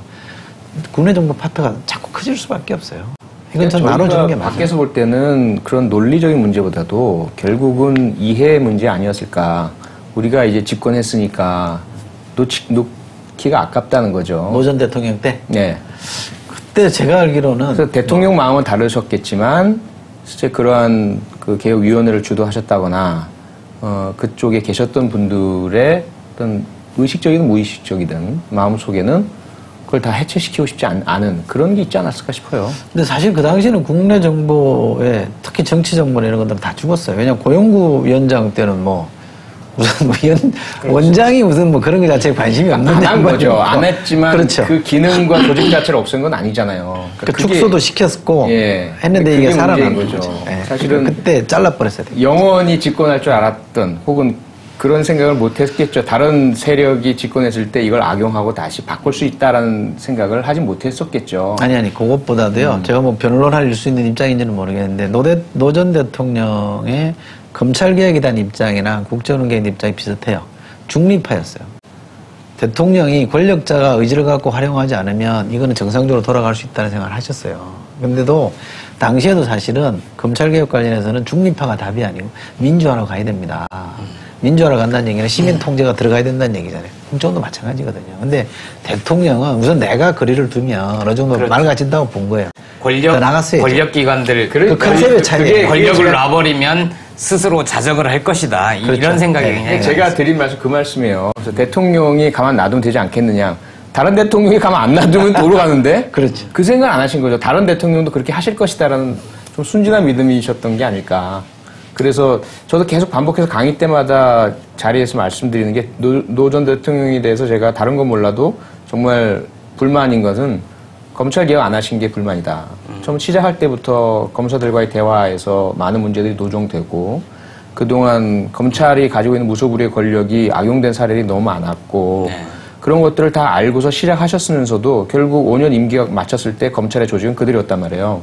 국내 정보 파트가 자꾸 커질 수밖에 없어요. 이건 전 나눠주는 게 맞아요. 밖에서 볼 때는 그런 논리적인 문제보다도 결국은 이해 문제 아니었을까. 우리가 이제 집권했으니까 놓기가 아깝다는 거죠. 노 전 대통령 때? 네. 그때 제가 알기로는. 그래서 대통령 마음은 다르셨겠지만, 실제 그러한 그 개혁위원회를 주도하셨다거나, 그쪽에 계셨던 분들의 어떤 의식적이든 무의식적이든 마음속에는 그걸 다 해체시키고 싶지 않은 그런 게 있지 않았을까 싶어요. 근데 사실 그 당시에는 국내 정보에 특히 정치 정보나 이런 것들은 다 죽었어요. 왜냐면 고용구 위원장 때는 뭐 무슨 원장이 무슨 뭐 그런 거 자체에 관심이 없는 안 한 거죠. 안 했지만 그렇죠. 그 기능과 조직 자체를 없앤 건 아니잖아요. 그러니까 축소도 시켰고 했는데 이게 살아난 거죠. 사실은 그때 잘라버렸어야 돼요. 영원히 집권할 줄 알았던 혹은 그런 생각을 못 했겠죠. 다른 세력이 집권했을 때 이걸 악용하고 다시 바꿀 수 있다라는 생각을 하진 못했었겠죠. 아니, 그것보다도요. 제가 뭐 변론할 수 있는 입장인지는 모르겠는데, 노 전 대통령의 검찰개혁에 대한 입장이나 국정원 개혁 입장이 비슷해요. 중립파였어요. 대통령이 권력자가 의지를 갖고 활용하지 않으면 이거는 정상적으로 돌아갈 수 있다는 생각을 하셨어요. 근데도 당시에도 사실은 검찰개혁 관련해서는 중립파가 답이 아니고 민주화로 가야 됩니다. 민주화로 간다는 얘기는 시민 통제가 들어가야 된다는 얘기잖아요. 국정원도 마찬가지거든요. 근데 대통령은 우선 내가 거리를 두면 어느 정도 맑아진다고 본 거예요. 권력기관들 그 컨셉의 차이예요. 권력을 놔버리면 스스로 자정을 할 것이다. 그렇죠. 이런 생각이 굉장히 제가 드린 말씀 그 말씀이에요. 그래서 대통령이 가만 놔두면 되지 않겠느냐. 다른 대통령이 가만 안 놔두면 도로 가는데 그렇죠. 그 생각 안 하신 거죠. 다른 대통령도 그렇게 하실 것이다라는 좀 순진한 믿음이셨던 게 아닐까. 그래서 저도 계속 반복해서 강의 때마다 자리에서 말씀드리는 게 노 전 대통령에 대해서 제가 다른 건 몰라도 정말 불만인 것은 검찰 개혁 안 하신 게 불만이다. 처음 시작할 때부터 검사들과의 대화에서 많은 문제들이 노정되고 그동안 검찰이 가지고 있는 무소불위의 권력이 악용된 사례들이 너무 많았고 네. 그런 것들을 다 알고서 시작하셨으면서도 결국 5년 임기가 마쳤을 때 검찰의 조직은 그대로였단 말이에요.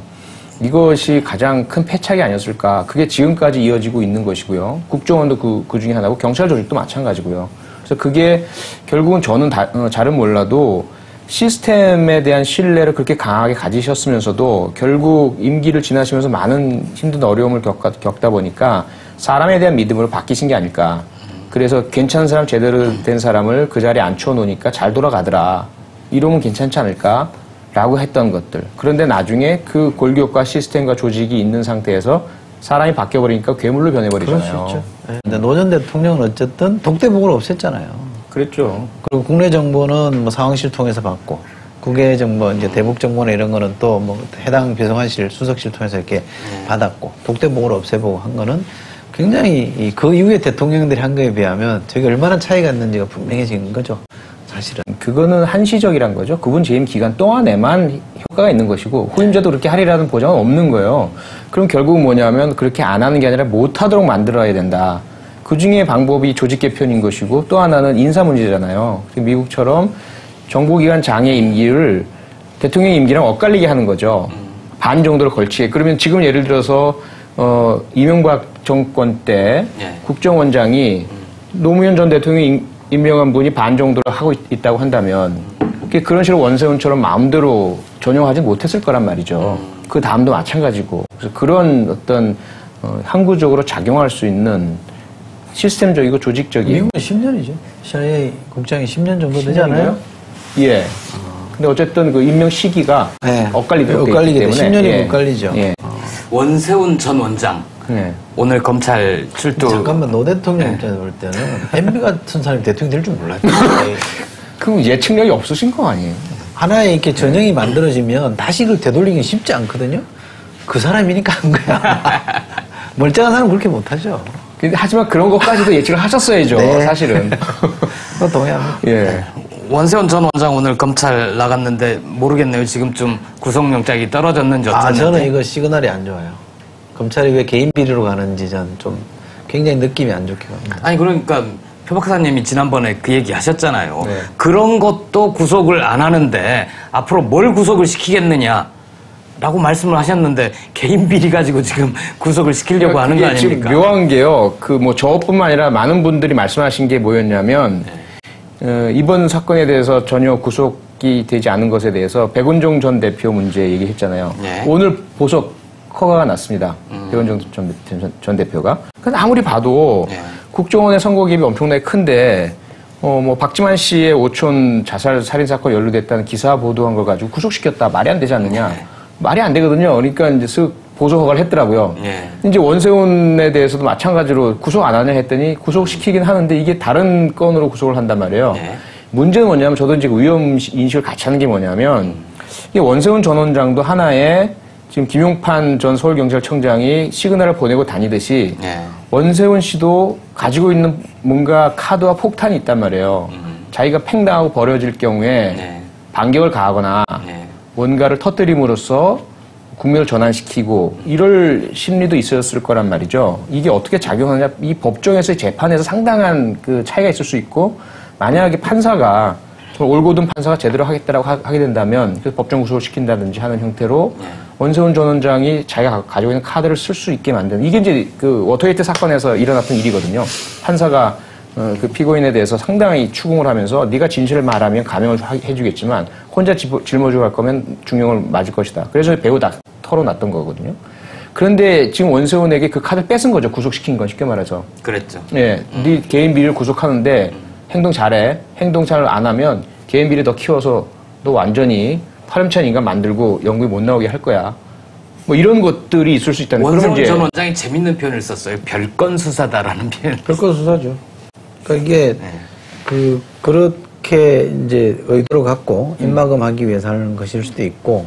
이것이 가장 큰 패착이 아니었을까. 그게 지금까지 이어지고 있는 것이고요. 국정원도 그 중에 하나고 경찰 조직도 마찬가지고요. 그래서 그게 결국은 저는 잘은 몰라도 시스템에 대한 신뢰를 그렇게 강하게 가지셨으면서도 결국 임기를 지나시면서 많은 힘든 어려움을 겪다 보니까 사람에 대한 믿음으로 바뀌신 게 아닐까. 그래서 괜찮은 사람, 제대로 된 사람을 그 자리에 앉혀놓으니까 잘 돌아가더라. 이러면 괜찮지 않을까? 라고 했던 것들. 그런데 나중에 그 골격과 시스템과 조직이 있는 상태에서 사람이 바뀌어버리니까 괴물로 변해버리잖아요. 그럴 수 있죠. 근데 노 전 대통령은 어쨌든 독대복을 없앴잖아요. 그랬죠. 그리고 국내 정보는 뭐 상황실 통해서 받고, 국외 정보, 이제 대북 정보나 이런 거는 또 뭐 해당 비서관실, 수석실 통해서 이렇게 받았고, 독대복을 없애보고 한 거는 굉장히 그 이후에 대통령들이 한 거에 비하면 저게 얼마나 차이가 있는지가 분명해진 거죠. 사실은. 그거는 한시적이란 거죠. 그분 재임 기간 동안에만 효과가 있는 것이고 후임자도 그렇게 하리라는 보장은 없는 거예요. 그럼 결국 뭐냐면 그렇게 안 하는 게 아니라 못하도록 만들어야 된다. 그 중에 방법이 조직 개편인 것이고 또 하나는 인사 문제잖아요. 미국처럼 정보기관 장의 임기를 대통령 임기랑 엇갈리게 하는 거죠. 반 정도를 걸치게. 그러면 지금 예를 들어서 이명박 정권 때 국정원장이 노무현 전 대통령이 임명한 분이 반 정도를 하고 있다고 한다면 그런 식으로 원세훈처럼 마음대로 전용하지 못했을 거란 말이죠. 그 다음도 마찬가지고. 그래서 그런 어떤 항구적으로 작용할 수 있는 시스템적이고 조직적인. 미국은 10년이죠. CIA 국장이 10년 정도 되지 않아요? 예. 근데 어쨌든 그 임명 시기가 엇갈리기 때문에 10년이 엇갈리죠. 예. 원세훈 전 원장. 오늘 검찰 출두. 잠깐만, 노 대통령 입장에서 볼 때는 MB 같은 사람이 대통령 될 줄 몰랐죠. 그럼 예측력이 없으신 거 아니에요? 하나의 이렇게 전형이 만들어지면 다시 그걸 되돌리기 쉽지 않거든요. 그 사람이니까 한 거야. 멀쩡한 사람은 그렇게 못하죠. 하지만 그런 것까지도 예측을 하셨어야죠. 네. 사실은. 그거 동의합니다. 예. 원세훈 전 원장 오늘 검찰 나갔는데 모르겠네요. 지금쯤 구속영장이 떨어졌는지 어쨌는지. 저는 이거 시그널이 안 좋아요. 검찰이 왜 개인 비리로 가는지 전 좀 굉장히 느낌이 안 좋게 갑니다. 아니 그러니까 표 박사님이 지난번에 그 얘기 하셨잖아요. 네. 그런 것도 구속을 안 하는데 앞으로 뭘 구속을 시키겠느냐 라고 말씀을 하셨는데 개인 비리 가지고 지금 구속을 시키려고 하는 거 아닙니까? 지금 묘한 게요. 저뿐만 아니라 많은 분들이 말씀하신 게 뭐였냐면 이번 사건에 대해서 전혀 구속이 되지 않은 것에 대해서 백운종 전 대표 문제 얘기했잖아요. 네. 오늘 보석 허가가 났습니다. 백운종 전 대표가. 근데 아무리 봐도 국정원의 선거 개입이 엄청나게 큰데 박지만 씨의 오촌 자살 살인 사건 연루됐다는 기사 보도한 걸 가지고 구속시켰다. 말이 안 되지 않느냐. 말이 안 되거든요. 그러니까 이제 쓱 보석 허가를 했더라고요. 이제 원세훈에 대해서도 마찬가지로 구속 안 하냐 했더니 구속시키긴 하는데 이게 다른 건으로 구속을 한단 말이에요. 문제는 뭐냐면 저도 이제 위험 인식을 같이 하는 게 뭐냐면 이게 원세훈 전 원장도 하나의 지금 김용판 전 서울경찰청장이 시그널을 보내고 다니듯이 원세훈 씨도 가지고 있는 뭔가 카드와 폭탄이 있단 말이에요. 자기가 팽당하고 버려질 경우에 반격을 가하거나 뭔가를 터뜨림으로써 국민을 전환시키고 이럴 심리도 있었을 거란 말이죠. 이게 어떻게 작용하느냐. 이 법정에서의 재판에서 상당한 그 차이가 있을 수 있고 만약에 판사가 올곧은 판사가 제대로 하겠다라고 하게 된다면 그래서 법정 구속을 시킨다든지 하는 형태로 원세훈 전 원장이 자기가 가지고 있는 카드를 쓸 수 있게 만드는 이게 이제 그 워터게이트 사건에서 일어났던 일이거든요. 판사가 그 피고인에 대해서 상당히 추궁을 하면서 네가 진실을 말하면 감형을 해주겠지만 혼자 짊어지고 갈 거면 중형을 맞을 것이다. 그래서 배우 다 털어놨던 거거든요. 그런데 지금 원세훈에게 그 카드를 뺏은 거죠. 구속시킨 건 쉽게 말해서. 그랬죠. 예, 네 개인 비리를 구속하는데 행동 잘해. 행동 잘 안 하면 개인 비리 더 키워서 너 완전히 파렴치한 인간 만들고 연구에 못 나오게 할 거야. 뭐 이런 것들이 있을 수 있다는. 원세훈 전 원장이 재밌는 표현을 썼어요. 별건 수사다라는 표현. 별건 수사죠. 그러니까 이게 그렇게 이제 의도를 갖고 입막음하기 위해서 하는 것일 수도 있고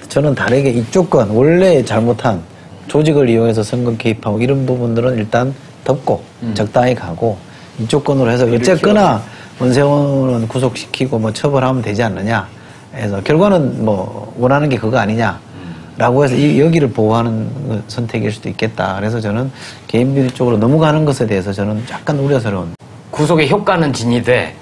저는 다르게 이쪽 건 원래 잘못한 조직을 이용해서 선거 개입하고 이런 부분들은 일단 덮고 적당히 가고 이쪽 건으로 해서 어쨌거나 원세훈은 구속시키고 뭐 처벌하면 되지 않느냐 해서 결과는 뭐 원하는 게 그거 아니냐라고 해서 여기를 보호하는 선택일 수도 있겠다. 그래서 저는 개인 비리 쪽으로 넘어가는 것에 대해서 저는 약간 우려스러운. 구속의 효과는 진이되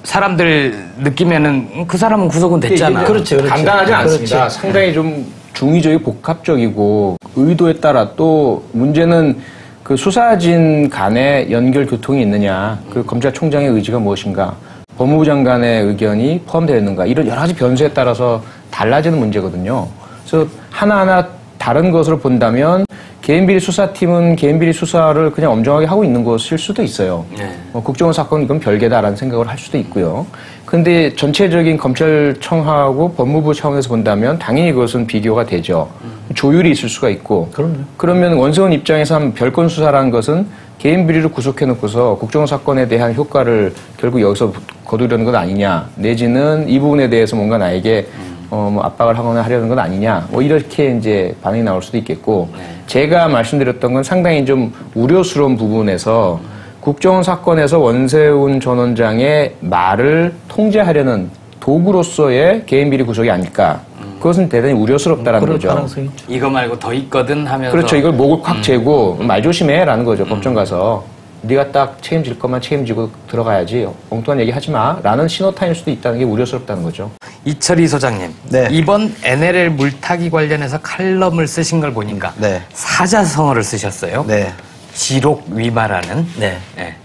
사람들 느끼면은 그 사람은 구속은 됐잖아. 그렇죠. 간단하지 않습니다. 그렇지. 상당히 좀 중의적이고 복합적이고 의도에 따라 또 문제는 그 수사진 간의 연결 교통이 있느냐, 그 검찰총장의 의지가 무엇인가, 법무부 장관의 의견이 포함되어 있는가, 이런 여러 가지 변수에 따라서 달라지는 문제거든요. 그래서 하나하나 다른 것으로 본다면 개인비리 수사팀은 개인비리 수사를 그냥 엄정하게 하고 있는 것일 수도 있어요. 국정원 사건 이건 별개다라는 생각을 할 수도 있고요. 근데 전체적인 검찰청하고 법무부 차원에서 본다면 당연히 그것은 비교가 되죠. 조율이 있을 수가 있고. 그러면 원세훈 입장에서 한 별건 수사라는 것은 개인비리를 구속해놓고서 국정원 사건에 대한 효과를 결국 여기서 거두려는 것 아니냐, 내지는 이 부분에 대해서 뭔가 나에게 뭐 압박을 하거나 하려는 건 아니냐, 뭐 이렇게 이제 반응이 나올 수도 있겠고, 제가 말씀드렸던 건 상당히 좀 우려스러운 부분에서 국정원 사건에서 원세훈 전 원장의 말을 통제하려는 도구로서의 개인비리 구속이 아닐까. 그것은 대단히 우려스럽다라는 거죠. 가능성이 있죠. 이거 말고 더 있거든 하면서. 그렇죠. 이걸 목을 콱 재고 말 조심해라는 거죠. 법정 가서. 네가 딱 책임질 것만 책임지고 들어가야지. 엉뚱한 얘기 하지 마. 라는 신호탄일 수도 있다는 게 우려스럽다는 거죠. 이철희 소장님. 네. 이번 NLL 물타기 관련해서 칼럼을 쓰신 걸 보니까 네. 사자성어를 쓰셨어요. 네. 지록 위마라는. 네. 네.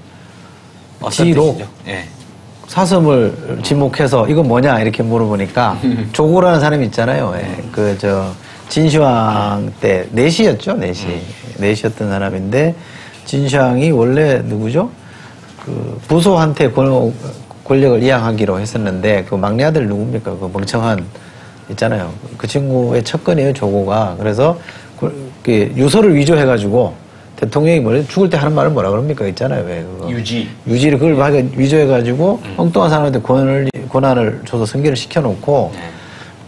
어떤 지록. 뜻이죠? 네. 사슴을 지목해서 이거 뭐냐 이렇게 물어보니까 조고라는 사람이 있잖아요. 진시황 때 내시였죠. 내시였던 사람인데 진시황이 원래 누구죠? 그 부소한테 권력을 이양하기로 했었는데 그 막내 아들 누굽니까? 그 멍청한 있잖아요. 그 친구의 척건이에요. 조고가. 그래서 유서를 위조해가지고 대통령이 뭐 죽을 때 하는 말은 뭐라 그럽니까? 있잖아요. 왜 그거. 유지를 그걸 막 위조해가지고 엉뚱한 사람한테 권한을 줘서 승계를 시켜놓고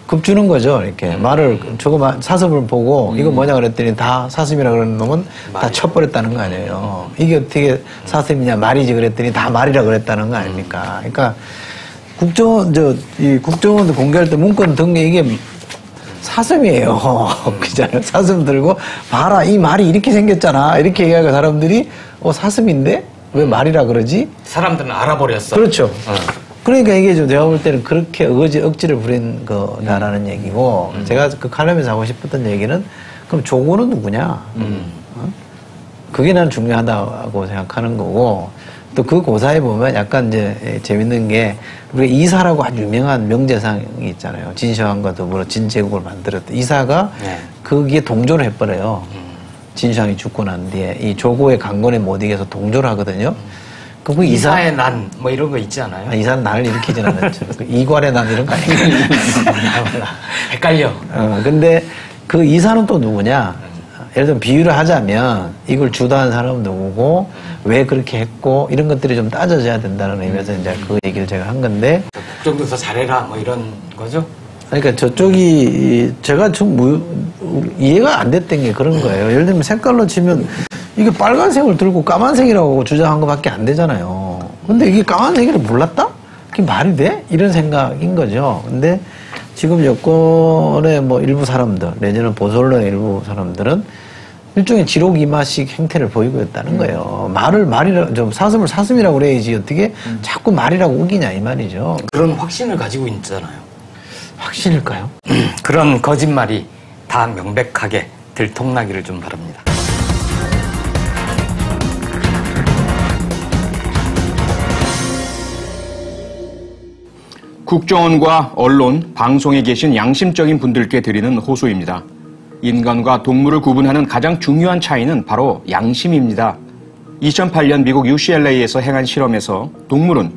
급주는 거죠. 이렇게 말을 저거 사슴을 보고 이거 뭐냐 그랬더니 다 사슴이라 그러는 놈은 다 쳐버렸다는 거 아니에요. 이게 어떻게 사슴이냐 말이지 그랬더니 다 말이라 그랬다는 거 아닙니까? 그러니까 국정원도 공개할 때 문건 등에 이게 사슴이에요. 그잖아요. 사슴 들고 봐라 이 말이 이렇게 생겼잖아. 이렇게 얘기하니까 사람들이 사슴인데 왜 말이라 그러지? 사람들은 알아버렸어. 그렇죠. 그러니까 이게 좀 내가 볼 때는 그렇게 억지를 부린 거다라는 얘기고 제가 그 칼럼에서 하고 싶었던 얘기는 그럼 조고는 누구냐? 그게 난 중요하다고 생각하는 거고 또 그 고사에 보면 약간 이제 재밌는 게 우리 이사라고 아주 유명한 명제상이 있잖아요. 진시황과 더불어 진제국을 만들었던 이사가 거기에 동조를 해버려요. 진시황이 죽고 난 뒤에 이 조고의 강권에 못 이겨서 동조를 하거든요. 그 이사의 난 뭐 이런 거 있지 않아요? 이사는 난을 일으키진 않았죠. 이괄의 난 이런 거 아니에요. 헷갈려. 근데 그 이사는 또 누구냐? 예를 들면 비유를 하자면 이걸 주도한 사람은 누구고 왜 그렇게 했고 이런 것들이 좀 따져져야 된다는 의미에서 이제 그 얘기를 제가 한 건데 국정조사 잘해라 뭐 이런 거죠? 그러니까 저쪽이 제가 좀 이해가 안 됐던 게 그런 거예요. 예를 들면 색깔로 치면 이게 빨간색을 들고 까만색이라고 주장한 것밖에 안 되잖아요. 근데 이게 까만색이라 몰랐다? 그게 말이 돼? 이런 생각인 거죠. 근데 지금 여권의 뭐 일부 사람들, 내지는 보수 언론의 일부 사람들은 일종의 지록 이마식 행태를 보이고 있다는 거예요. 좀 사슴을 사슴이라고 그래야지 어떻게 자꾸 말이라고 우기냐 이 말이죠. 그런 확신을 가지고 있잖아요. 확신일까요? 그런 거짓말이 다 명백하게 들통나기를 좀 바랍니다. 국정원과 언론, 방송에 계신 양심적인 분들께 드리는 호소입니다. 인간과 동물을 구분하는 가장 중요한 차이는 바로 양심입니다. 2008년 미국 UCLA에서 행한 실험에서 동물은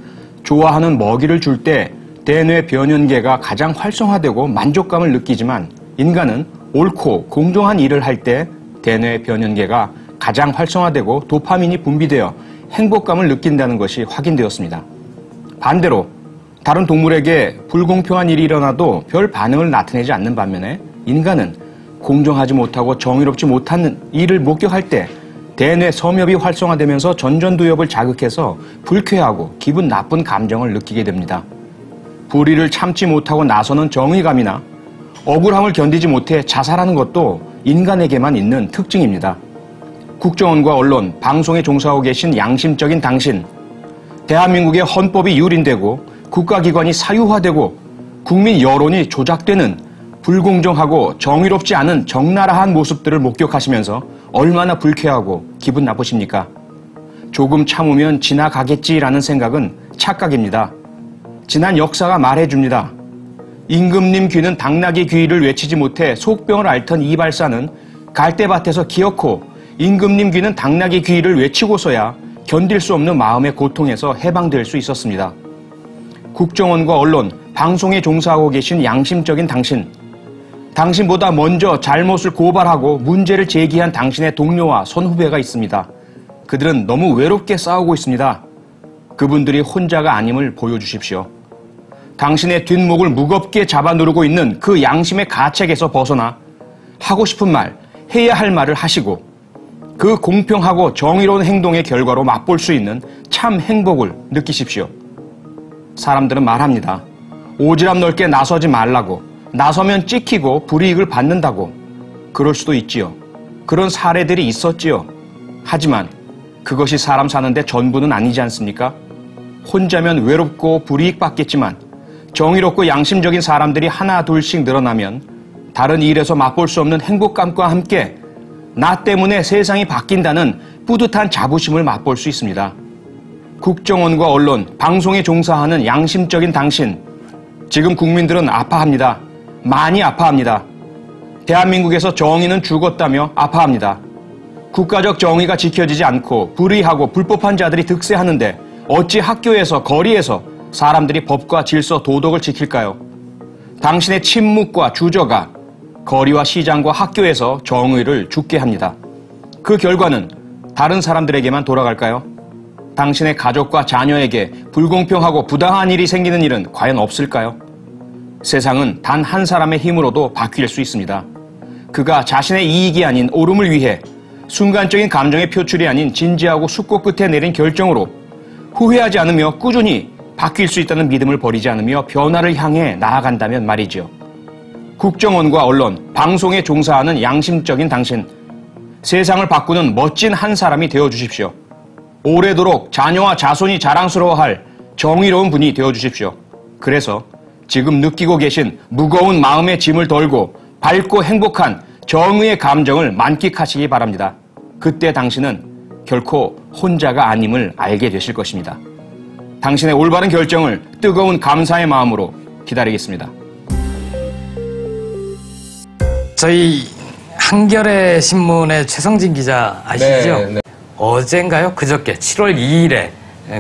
좋아하는 먹이를 줄 때 대뇌 변연계가 가장 활성화되고 만족감을 느끼지만 인간은 옳고 공정한 일을 할 때 대뇌 변연계가 가장 활성화되고 도파민이 분비되어 행복감을 느낀다는 것이 확인되었습니다. 반대로 다른 동물에게 불공평한 일이 일어나도 별 반응을 나타내지 않는 반면에 인간은 공정하지 못하고 정의롭지 못한 일을 목격할 때 대뇌 섬엽이 활성화되면서 전전두엽을 자극해서 불쾌하고 기분 나쁜 감정을 느끼게 됩니다. 불의를 참지 못하고 나서는 정의감이나 억울함을 견디지 못해 자살하는 것도 인간에게만 있는 특징입니다. 국정원과 언론, 방송에 종사하고 계신 양심적인 당신, 대한민국의 헌법이 유린되고 국가기관이 사유화되고 국민 여론이 조작되는 불공정하고 정의롭지 않은 적나라한 모습들을 목격하시면서 얼마나 불쾌하고 기분 나쁘십니까? 조금 참으면 지나가겠지라는 생각은 착각입니다. 지난 역사가 말해줍니다. 임금님 귀는 당나귀 귀를 외치지 못해 속병을 앓던 이발사는 갈대밭에서 기어코 임금님 귀는 당나귀 귀를 외치고서야 견딜 수 없는 마음의 고통에서 해방될 수 있었습니다. 국정원과 언론, 방송에 종사하고 계신 양심적인 당신, 당신보다 먼저 잘못을 고발하고 문제를 제기한 당신의 동료와 선후배가 있습니다. 그들은 너무 외롭게 싸우고 있습니다. 그분들이 혼자가 아님을 보여주십시오. 당신의 뒷목을 무겁게 잡아 누르고 있는 그 양심의 가책에서 벗어나 하고 싶은 말, 해야 할 말을 하시고 그 공평하고 정의로운 행동의 결과로 맛볼 수 있는 참 행복을 느끼십시오. 사람들은 말합니다. 오지랖 넓게 나서지 말라고, 나서면 찍히고 불이익을 받는다고. 그럴 수도 있지요. 그런 사례들이 있었지요. 하지만 그것이 사람 사는데 전부는 아니지 않습니까? 혼자면 외롭고 불이익 받겠지만 정의롭고 양심적인 사람들이 하나 둘씩 늘어나면 다른 일에서 맛볼 수 없는 행복감과 함께 나 때문에 세상이 바뀐다는 뿌듯한 자부심을 맛볼 수 있습니다. 국정원과 언론, 방송에 종사하는 양심적인 당신, 지금 국민들은 아파합니다. 많이 아파합니다. 대한민국에서 정의는 죽었다며 아파합니다. 국가적 정의가 지켜지지 않고 불의하고 불법한 자들이 득세하는데 어찌 학교에서 거리에서 사람들이 법과 질서 도덕을 지킬까요? 당신의 침묵과 주저가 거리와 시장과 학교에서 정의를 죽게 합니다. 그 결과는 다른 사람들에게만 돌아갈까요? 당신의 가족과 자녀에게 불공평하고 부당한 일이 생기는 일은 과연 없을까요? 세상은 단 한 사람의 힘으로도 바뀔 수 있습니다. 그가 자신의 이익이 아닌 옳음을 위해 순간적인 감정의 표출이 아닌 진지하고 숙고 끝에 내린 결정으로 후회하지 않으며 꾸준히 바뀔 수 있다는 믿음을 버리지 않으며 변화를 향해 나아간다면 말이죠. 국정원과 언론, 방송에 종사하는 양심적인 당신, 세상을 바꾸는 멋진 한 사람이 되어주십시오. 오래도록 자녀와 자손이 자랑스러워할 정의로운 분이 되어주십시오. 그래서 지금 느끼고 계신 무거운 마음의 짐을 덜고 밝고 행복한 정의의 감정을 만끽하시기 바랍니다. 그때 당신은 결코 혼자가 아님을 알게 되실 것입니다. 당신의 올바른 결정을 뜨거운 감사의 마음으로 기다리겠습니다. 저희 한겨레 신문의 최성진 기자 아시죠? 네. 어젠가요? 그저께 7월 2일에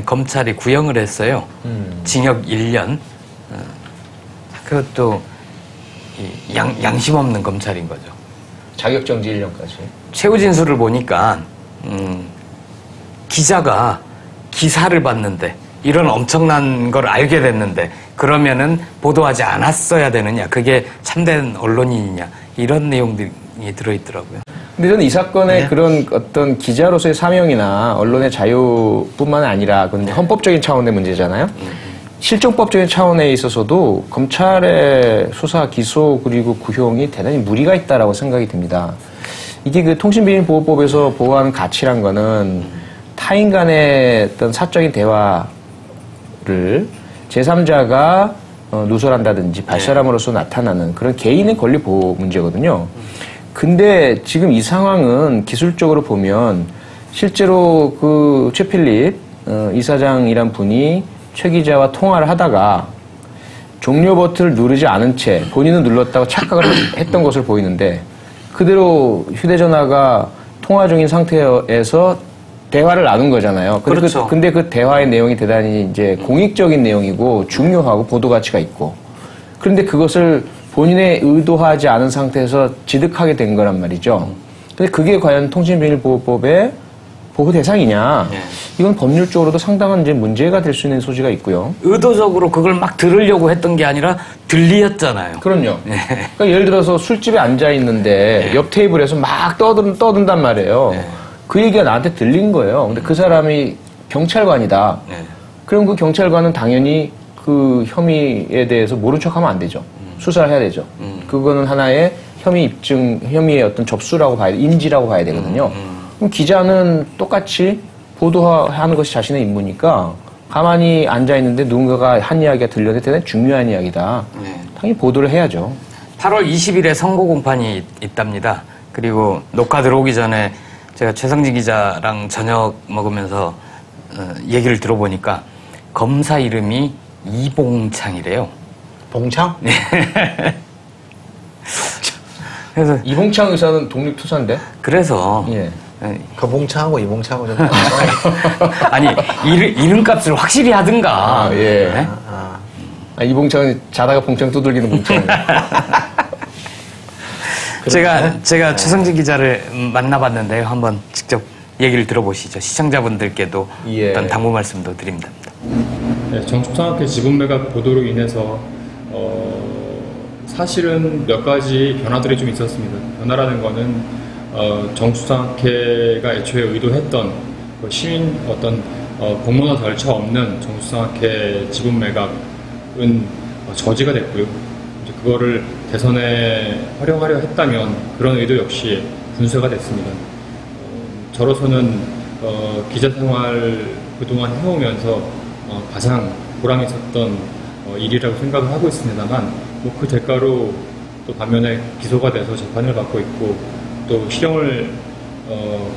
검찰이 구형을 했어요. 징역 1년. 그것도 양심 없는 검찰인 거죠. 자격정지 1년까지. 최후 진술을 보니까 기자가 기사를 봤는데 이런 엄청난 걸 알게 됐는데 그러면은 보도하지 않았어야 되느냐, 그게 참된 언론인이냐, 이런 내용들이 들어있더라고요. 근데 저는 이 사건의 네. 그런 어떤 기자로서의 사명이나 언론의 자유뿐만 아니라 그건 헌법적인 차원의 문제잖아요. 실정법적인 차원에 있어서도 검찰의 수사, 기소 그리고 구형이 대단히 무리가 있다라고 생각이 듭니다. 이게 그 통신비밀보호법에서 보호하는 가치란 거는 타인 간의 어떤 사적인 대화를 제3자가 누설한다든지 발설함으로써 나타나는 그런 개인의 권리 보호 문제거든요. 근데 지금 이 상황은 기술적으로 보면 실제로 그 최필립 이사장이란 분이 최 기자와 통화를 하다가 종료 버튼을 누르지 않은 채 본인은 눌렀다고 착각을 했던 것을 보이는데 그대로 휴대전화가 통화 중인 상태에서 대화를 나눈 거잖아요. 근데 그렇죠. 근데 그 대화의 내용이 대단히 이제 공익적인 내용이고 중요하고 보도 가치가 있고 그런데 그것을 본인의 의도하지 않은 상태에서 지득하게 된 거란 말이죠. 근데 그게 과연 통신비밀보호법에 보호 대상이냐? 네. 이건 법률적으로도 상당한 이제 문제가 될 수 있는 소지가 있고요. 의도적으로 그걸 막 들으려고 했던 게 아니라 들리었잖아요. 그럼요. 그러니까 예를 들어서 술집에 앉아 있는데 옆 테이블에서 막 떠든단 말이에요. 그 얘기가 나한테 들린 거예요. 근데 그 사람이 경찰관이다. 그럼 그 경찰관은 당연히 그 혐의에 대해서 모른 척하면 안 되죠. 수사를 해야 되죠. 그거는 하나의 혐의의 어떤 접수라고 봐야 돼, 인지라고 봐야 되거든요. 그럼 기자는 똑같이 보도하는 것이 자신의 임무니까 가만히 앉아 있는데 누군가가 한 이야기가 들려도 대단히 중요한 이야기다. 당연히 보도를 해야죠. 8월 20일에 선고 공판이 있답니다. 그리고 녹화 들어오기 전에 제가 최성진 기자랑 저녁 먹으면서 얘기를 들어보니까 검사 이름이 이봉창이래요. 봉창? 네. 그래서 이봉창 의사는 독립투사인데? 그래서 예. 그 봉창하고 이 봉창하고 좀 아니 이름값을 확실히 하든가. 아, 예. 네? 이봉창은 자다가 봉창 두들기는 봉창. 제가 최성진 기자를 만나봤는데요. 한번 직접 얘기를 들어보시죠. 시청자분들께도 예. 어떤 당부 말씀도 드립니다. 네, 정축산업회 지분 매각 보도로 인해서 사실은 몇 가지 변화들이 좀 있었습니다. 변화라는 거는 정축산업회가 애초에 의도했던 그 시민 어떤 공론화 절차 없는 정축산업회 지분 매각은 저지가 됐고요. 이제 그거를 대선에 활용하려 했다면 그런 의도 역시 분쇄가 됐습니다. 저로서는 기자 생활 그동안 해오면서 가장 보람이 있었던 일이라고 생각을 하고 있습니다만 그 대가로 또 반면에 기소가 돼서 재판을 받고 있고 또 실형을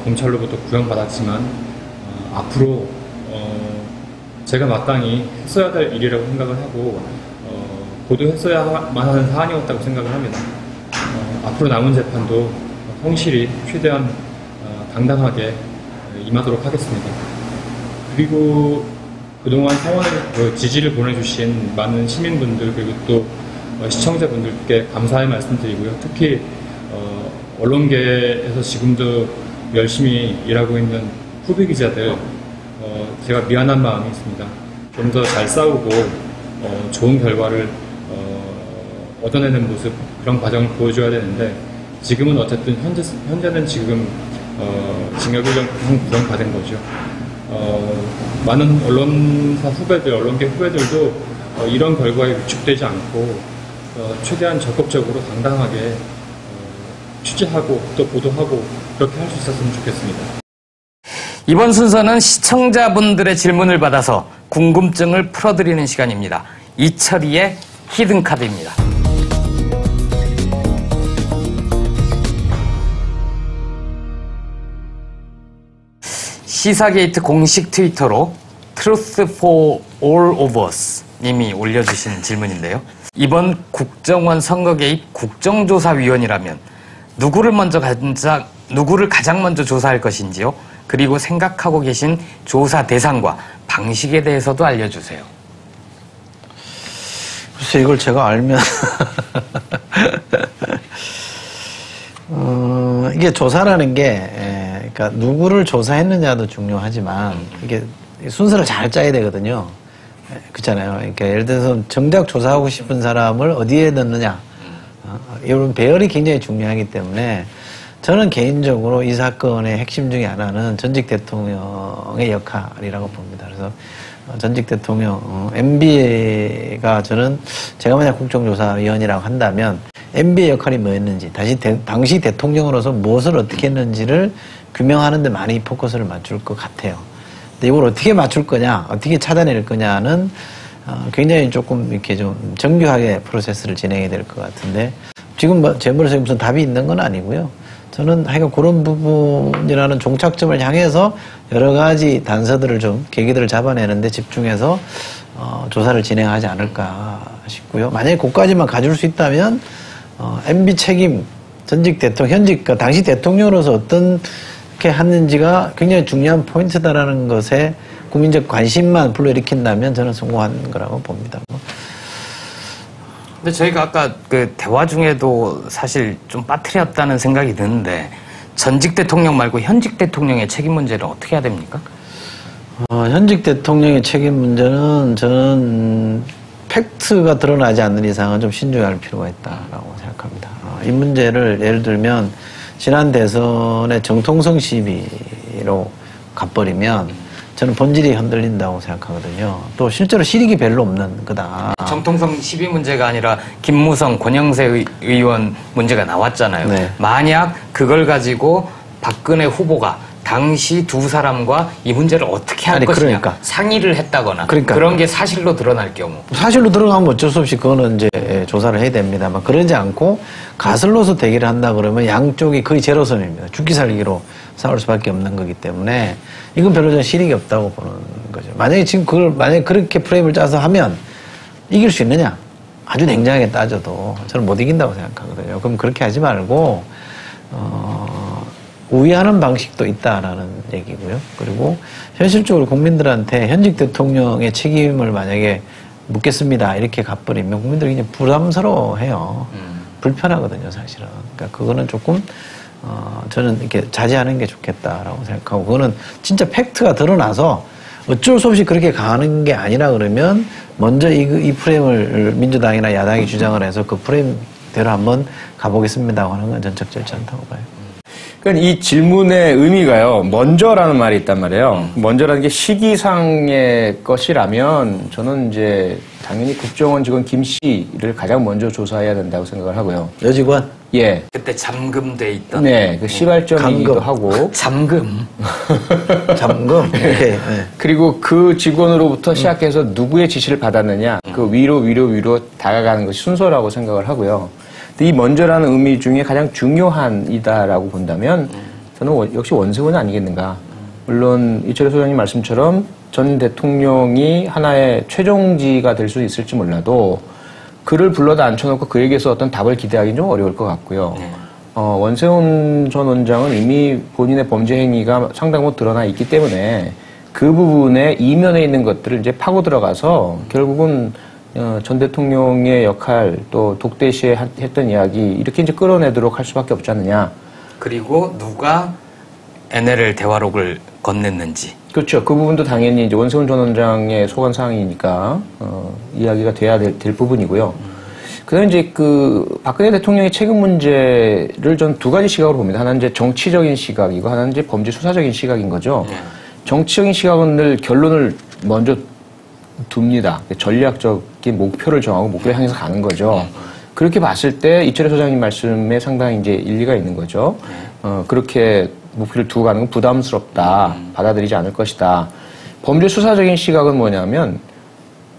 검찰로부터 구형받았지만 앞으로 제가 마땅히 했어야 될 일이라고 생각을 하고 보도했어야만 하는 사안이었다고 생각을 합니다. 앞으로 남은 재판도 성실히 최대한 당당하게 임하도록 하겠습니다. 그리고 그동안 성원을 지지를 보내주신 많은 시민분들 그리고 또 시청자분들께 감사의 말씀드리고요. 특히 언론계에서 지금도 열심히 일하고 있는 후배 기자들 제가 미안한 마음이 있습니다. 좀 더 잘 싸우고 좋은 결과를 얻어내는 모습 그런 과정을 보여줘야 되는데 지금은 어쨌든 현재는 지금 징역 1년 구형받은 거죠. 많은 언론사 후배들, 언론계 후배들도 이런 결과에 위축되지 않고 최대한 적극적으로 당당하게 취재하고 또 보도하고 그렇게 할 수 있었으면 좋겠습니다. 이번 순서는 시청자분들의 질문을 받아서 궁금증을 풀어드리는 시간입니다. 이철이의 히든카드입니다. 시사게이트 공식 트위터로 Truth for All of Us 님이 올려주신 질문인데요. 이번 국정원 선거 개입 국정조사위원이라면 누구를 가장 먼저 조사할 것인지요? 그리고 생각하고 계신 조사 대상과 방식에 대해서도 알려주세요. 글쎄 이걸 제가 알면 이게 조사라는 게 그러니까 누구를 조사했느냐도 중요하지만 이게 순서를 잘 짜야 되거든요. 그렇잖아요. 그러니까 예를 들어서 정작 조사하고 싶은 사람을 어디에 넣느냐 이런 배열이 굉장히 중요하기 때문에 저는 개인적으로 이 사건의 핵심 중에 하나는 전직 대통령의 역할이라고 봅니다. 그래서 전직 대통령 MB가 저는 제가 만약 국정조사위원이라고 한다면 MB의 역할이 뭐였는지 당시 대통령으로서 무엇을 어떻게 했는지를 규명하는 데 많이 포커스를 맞출 것 같아요. 근데 이걸 어떻게 맞출 거냐, 어떻게 찾아낼 거냐는 굉장히 조금 이렇게 좀 정교하게 프로세스를 진행해야 될 것 같은데 지금 제 머릿속에 무슨 답이 있는 건 아니고요. 저는 하여간 그런 부분이라는 종착점을 향해서 여러 가지 단서들을 좀 계기들을 잡아내는데 집중해서 조사를 진행하지 않을까 싶고요. 만약에 그까지만 가질 수 있다면 MB 책임 전직 대통령, 당시 대통령으로서 어떻게 했는지가 굉장히 중요한 포인트다라는 것에 국민적 관심만 불러일으킨다면 저는 성공한 거라고 봅니다. 근데 저희가 아까 그 대화 중에도 사실 좀 빠뜨렸다는 생각이 드는데 전직 대통령 말고 현직 대통령의 책임 문제를 어떻게 해야 됩니까? 현직 대통령의 책임 문제는 저는 팩트가 드러나지 않는 이상은 좀 신중할 필요가 있다라고 생각합니다. 이 문제를 예를 들면 지난 대선의 정통성 시비로 가버리면 저는 본질이 흔들린다고 생각하거든요. 또 실제로 실익이 별로 없는 거다. 정통성 시비 문제가 아니라 김무성, 권영세 의원 문제가 나왔잖아요. 네. 만약 그걸 가지고 박근혜 후보가 당시 두 사람과 이 문제를 어떻게 할 것이냐 그러니까. 상의를 했다거나 그러니까. 그런 게 사실로 드러날 경우 사실로 들어가면 어쩔 수 없이 그거는 이제 조사를 해야 됩니다만 그러지 않고 가설로서 대기를 한다 그러면 양쪽이 거의 제로섬입니다. 죽기 살기로 싸울 수밖에 없는 거기 때문에 이건 별로 전 실익이 없다고 보는 거죠. 만약에 지금 그걸 만약에 그렇게 프레임을 짜서 하면 이길 수 있느냐? 아주 냉정하게 따져도 저는 못 이긴다고 생각하거든요. 그럼 그렇게 하지 말고 우회하는 방식도 있다라는 얘기고요. 그리고 현실적으로 국민들한테 현직 대통령의 책임을 만약에 묻겠습니다. 이렇게 가버리면 국민들이 그냥 부담스러워해요. 불편하거든요, 사실은. 그러니까 그거는 조금 저는 이렇게 자제하는 게 좋겠다라고 생각하고 그거는 진짜 팩트가 드러나서 어쩔 수 없이 그렇게 가는 게 아니라 그러면 먼저 이 프레임을 민주당이나 야당이 주장을 해서 그 프레임대로 한번 가보겠습니다 하는 건 전 적절치 않다고 봐요. 그러니까 이 질문의 의미가요. 먼저라는 말이 있단 말이에요. 먼저라는 게 시기상의 것이라면 저는 이제 당연히 국정원 직원 김 씨를 가장 먼저 조사해야 된다고 생각을 하고요. 여직원? 예. 그때 잠금돼 있던 네, 그 시발점이기도 하고. 잠금. 잠금? 이렇게. 네. 그리고 그 직원으로부터 시작해서 누구의 지시를 받았느냐, 그 위로 다가가는 것이 순서라고 생각을 하고요. 이 먼저라는 의미 중에 가장 중요한 이다라고 본다면 저는 역시 원세훈은 아니겠는가. 물론 이철호 소장님 말씀처럼 전 대통령이 하나의 최종지가 될 수 있을지 몰라도 그를 불러다 앉혀놓고 그에게서 어떤 답을 기대하기는 좀 어려울 것 같고요. 원세훈 전 원장은 이미 본인의 범죄 행위가 상당 부분 드러나 있기 때문에 그 부분에 이면에 있는 것들을 이제 파고 들어가서 결국은 전 대통령의 역할 또 독대시에 했던 이야기 이렇게 이제 끌어내도록 할 수밖에 없지 않느냐. 그리고 누가 NLL 대화록을 건넸는지. 그렇죠. 그 부분도 당연히 이제 원세훈 전 원장의 소관 사항이니까 이야기가 돼야 될 부분이고요. 그다음에 이제 그 박근혜 대통령의 책임 문제를 전 두 가지 시각으로 봅니다. 하나는 이제 정치적인 시각이고 하나는 이제 범죄 수사적인 시각인 거죠. 정치적인 시각은 늘 결론을 먼저 둡니다. 전략적인 목표를 정하고 목표를 향해서 가는 거죠. 그렇게 봤을 때 이철호 소장님 말씀에 상당히 이제 일리가 있는 거죠. 그렇게 목표를 두고 가는 건 부담스럽다. 받아들이지 않을 것이다. 범죄 수사적인 시각은 뭐냐면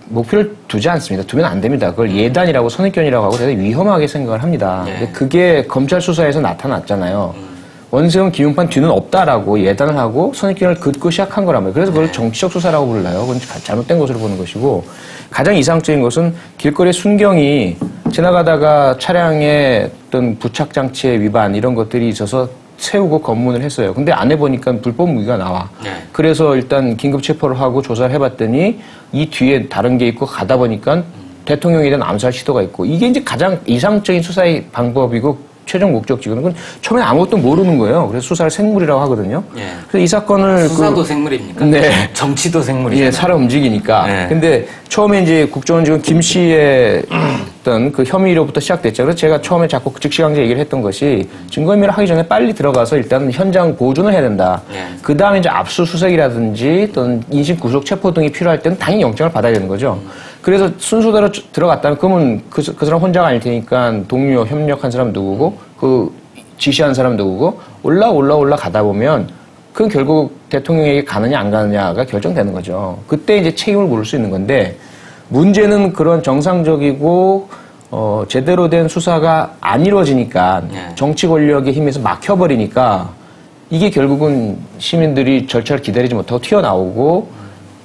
목표를 두지 않습니다. 두면 안 됩니다. 그걸 예단이라고 선입견이라고 하고 대단히 위험하게 생각을 합니다. 근데 그게 검찰 수사에서 나타났잖아요. 원세훈, 김용판 뒤는 없다라고 예단을 하고 선입견을 긋고 시작한 거란 말이에요. 그래서 그걸 정치적 수사라고 불러요. 그건 잘못된 것으로 보는 것이고 가장 이상적인 것은 길거리 순경이 지나가다가 차량에 어떤 부착 장치의 위반 이런 것들이 있어서 세우고 검문을 했어요. 근데 안 해보니까 불법 무기가 나와. 그래서 일단 긴급 체포를 하고 조사를 해봤더니 이 뒤에 다른 게 있고 가다 보니까 대통령에 대한 암살 시도가 있고 이게 이제 가장 이상적인 수사의 방법이고 최종 목적지구는 그건 처음에 아무것도 모르는 거예요. 그래서 수사를 생물이라고 하거든요. 그래서 이 사건을 수사도 생물입니까? 네. 정치도 생물이죠. 예, 살아 움직이니까. 네. 근데 처음에 이제 국정원 직원 김 씨의 어떤 그 혐의로부터 시작됐죠. 그래서 제가 처음에 자꾸 즉시강제 얘기를 했던 것이 증거인멸을 하기 전에 빨리 들어가서 일단 현장 보존을 해야 된다. 그 다음에 이제 압수수색이라든지 어떤 인신구속 체포 등이 필요할 때는 당연히 영장을 받아야 되는 거죠. 그래서 순서대로 들어갔다면 그러면 그 사람 혼자가 아닐 테니까 동료, 협력한 사람 누구고 그 지시한 사람 누구고 올라 가다 보면 그건 결국 대통령에게 가느냐 안 가느냐가 결정되는 거죠. 그때 이제 책임을 물을 수 있는 건데 문제는 그런 정상적이고 제대로 된 수사가 안 이루어지니까 정치 권력의 힘에서 막혀버리니까 이게 결국은 시민들이 절차를 기다리지 못하고 튀어나오고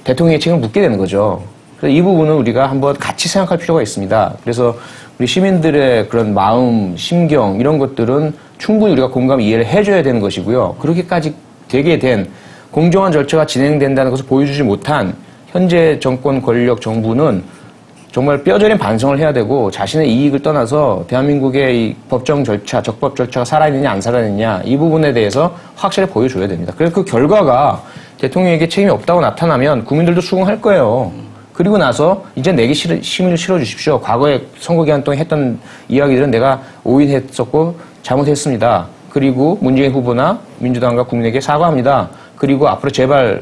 대통령의 책임을 묻게 되는 거죠. 그래서 이 부분은 우리가 한번 같이 생각할 필요가 있습니다. 그래서 우리 시민들의 그런 마음, 심경 이런 것들은 충분히 우리가 공감 이해를 해줘야 되는 것이고요. 그렇게까지 되게 된 공정한 절차가 진행된다는 것을 보여주지 못한 현재 정권 권력 정부는 정말 뼈저린 반성을 해야 되고 자신의 이익을 떠나서 대한민국의 이 법정 절차, 적법 절차가 살아있느냐 안 살아있느냐 이 부분에 대해서 확실히 보여줘야 됩니다. 그래서 그 결과가 대통령에게 책임이 없다고 나타나면 국민들도 수긍할 거예요. 그리고 나서 이제 내게 시민을 실어주십시오. 과거에 선거기간 동안 했던 이야기들은 내가 오인했었고 잘못했습니다. 그리고 문재인 후보나 민주당과 국민에게 사과합니다. 그리고 앞으로 재발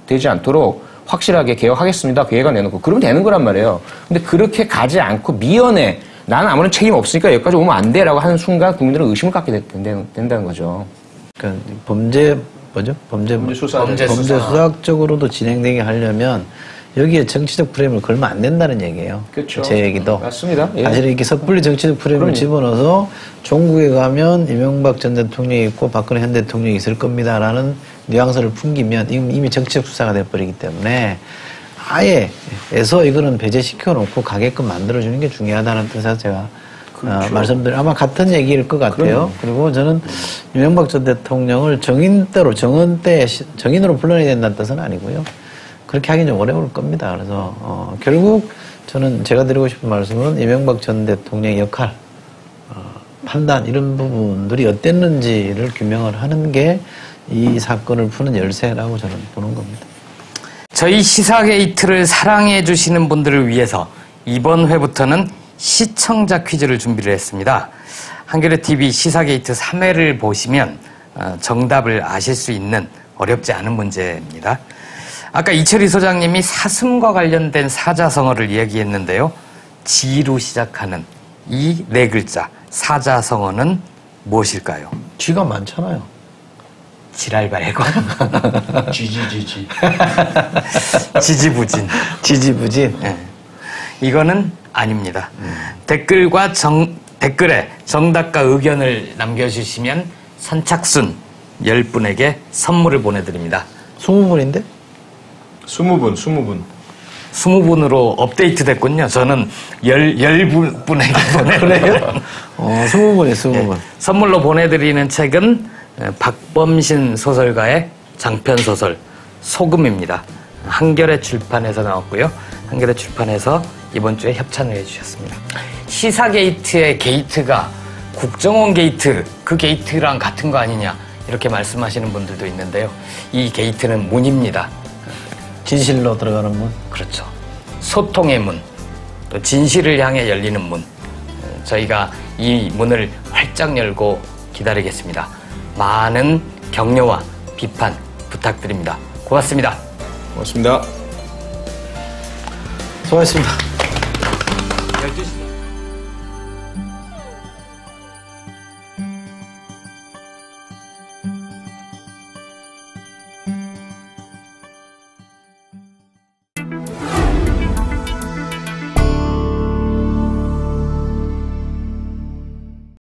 되지 않도록 확실하게 개혁하겠습니다. 계획안 내놓고 그러면 되는 거란 말이에요. 근데 그렇게 가지 않고 미연에 나는 아무런 책임 없으니까 여기까지 오면 안 돼라고 하는 순간 국민들은 의심을 갖게 된다는 거죠. 그러니까 범죄 수사적으로도 진행되게 하려면 여기에 정치적 프레임을 걸면 안 된다는 얘기예요. 그렇죠. 제 얘기도. 맞습니다. 예. 사실 이렇게 섣불리 정치적 프레임을 집어넣어서 종국에 가면 이명박 전 대통령이 있고 박근혜 현 대통령이 있을 겁니다라는 뉘앙스를 풍기면 이미 정치적 수사가 돼버리기 때문에 아예 해서 이거는 배제시켜 놓고 가게끔 만들어주는 게 중요하다는 뜻에서 제가 그렇죠. 말씀드린 아마 같은 얘기일 것 같아요. 그리고 저는 이명박 전 대통령을 정인으로 불러내야 된다는 뜻은 아니고요. 그렇게 하긴 좀 어려울 겁니다. 그래서 결국 저는 제가 드리고 싶은 말씀은 이명박 전 대통령의 역할, 판단 이런 부분들이 어땠는지를 규명을 하는 게 이 사건을 푸는 열쇠라고 저는 보는 겁니다. 저희 시사게이트를 사랑해 주시는 분들을 위해서 이번 회부터는 시청자 퀴즈를 준비를 했습니다. 한겨레TV 시사게이트 3회를 보시면 정답을 아실 수 있는 어렵지 않은 문제입니다. 아까 이철희 소장님이 사슴과 관련된 사자성어를 이야기했는데요. 지로 시작하는 이 네 글자 사자성어는 무엇일까요? 쥐가 많잖아요. 지랄발관. 지지지지. 지지부진. 지지부진. 네. 이거는 아닙니다. 댓글에 정답과 의견을 남겨주시면 선착순 10분에게 선물을 보내드립니다. 20분인데? 20분. 20분으로 업데이트 됐군요. 저는 10분에게 보내드려요. 20분에 20분. 네. 선물로 보내드리는 책은 박범신 소설가의 장편소설 소금입니다. 한겨레 출판에서 나왔고요. 한겨레 출판에서 이번 주에 협찬을 해주셨습니다. 시사게이트의 게이트가 국정원 게이트, 그 게이트랑 같은 거 아니냐 이렇게 말씀하시는 분들도 있는데요. 이 게이트는 문입니다. 진실로 들어가는 문? 그렇죠. 소통의 문, 또 진실을 향해 열리는 문. 저희가 이 문을 활짝 열고 기다리겠습니다. 많은 격려와 비판 부탁드립니다. 고맙습니다. 고맙습니다. 수고하셨습니다. 12시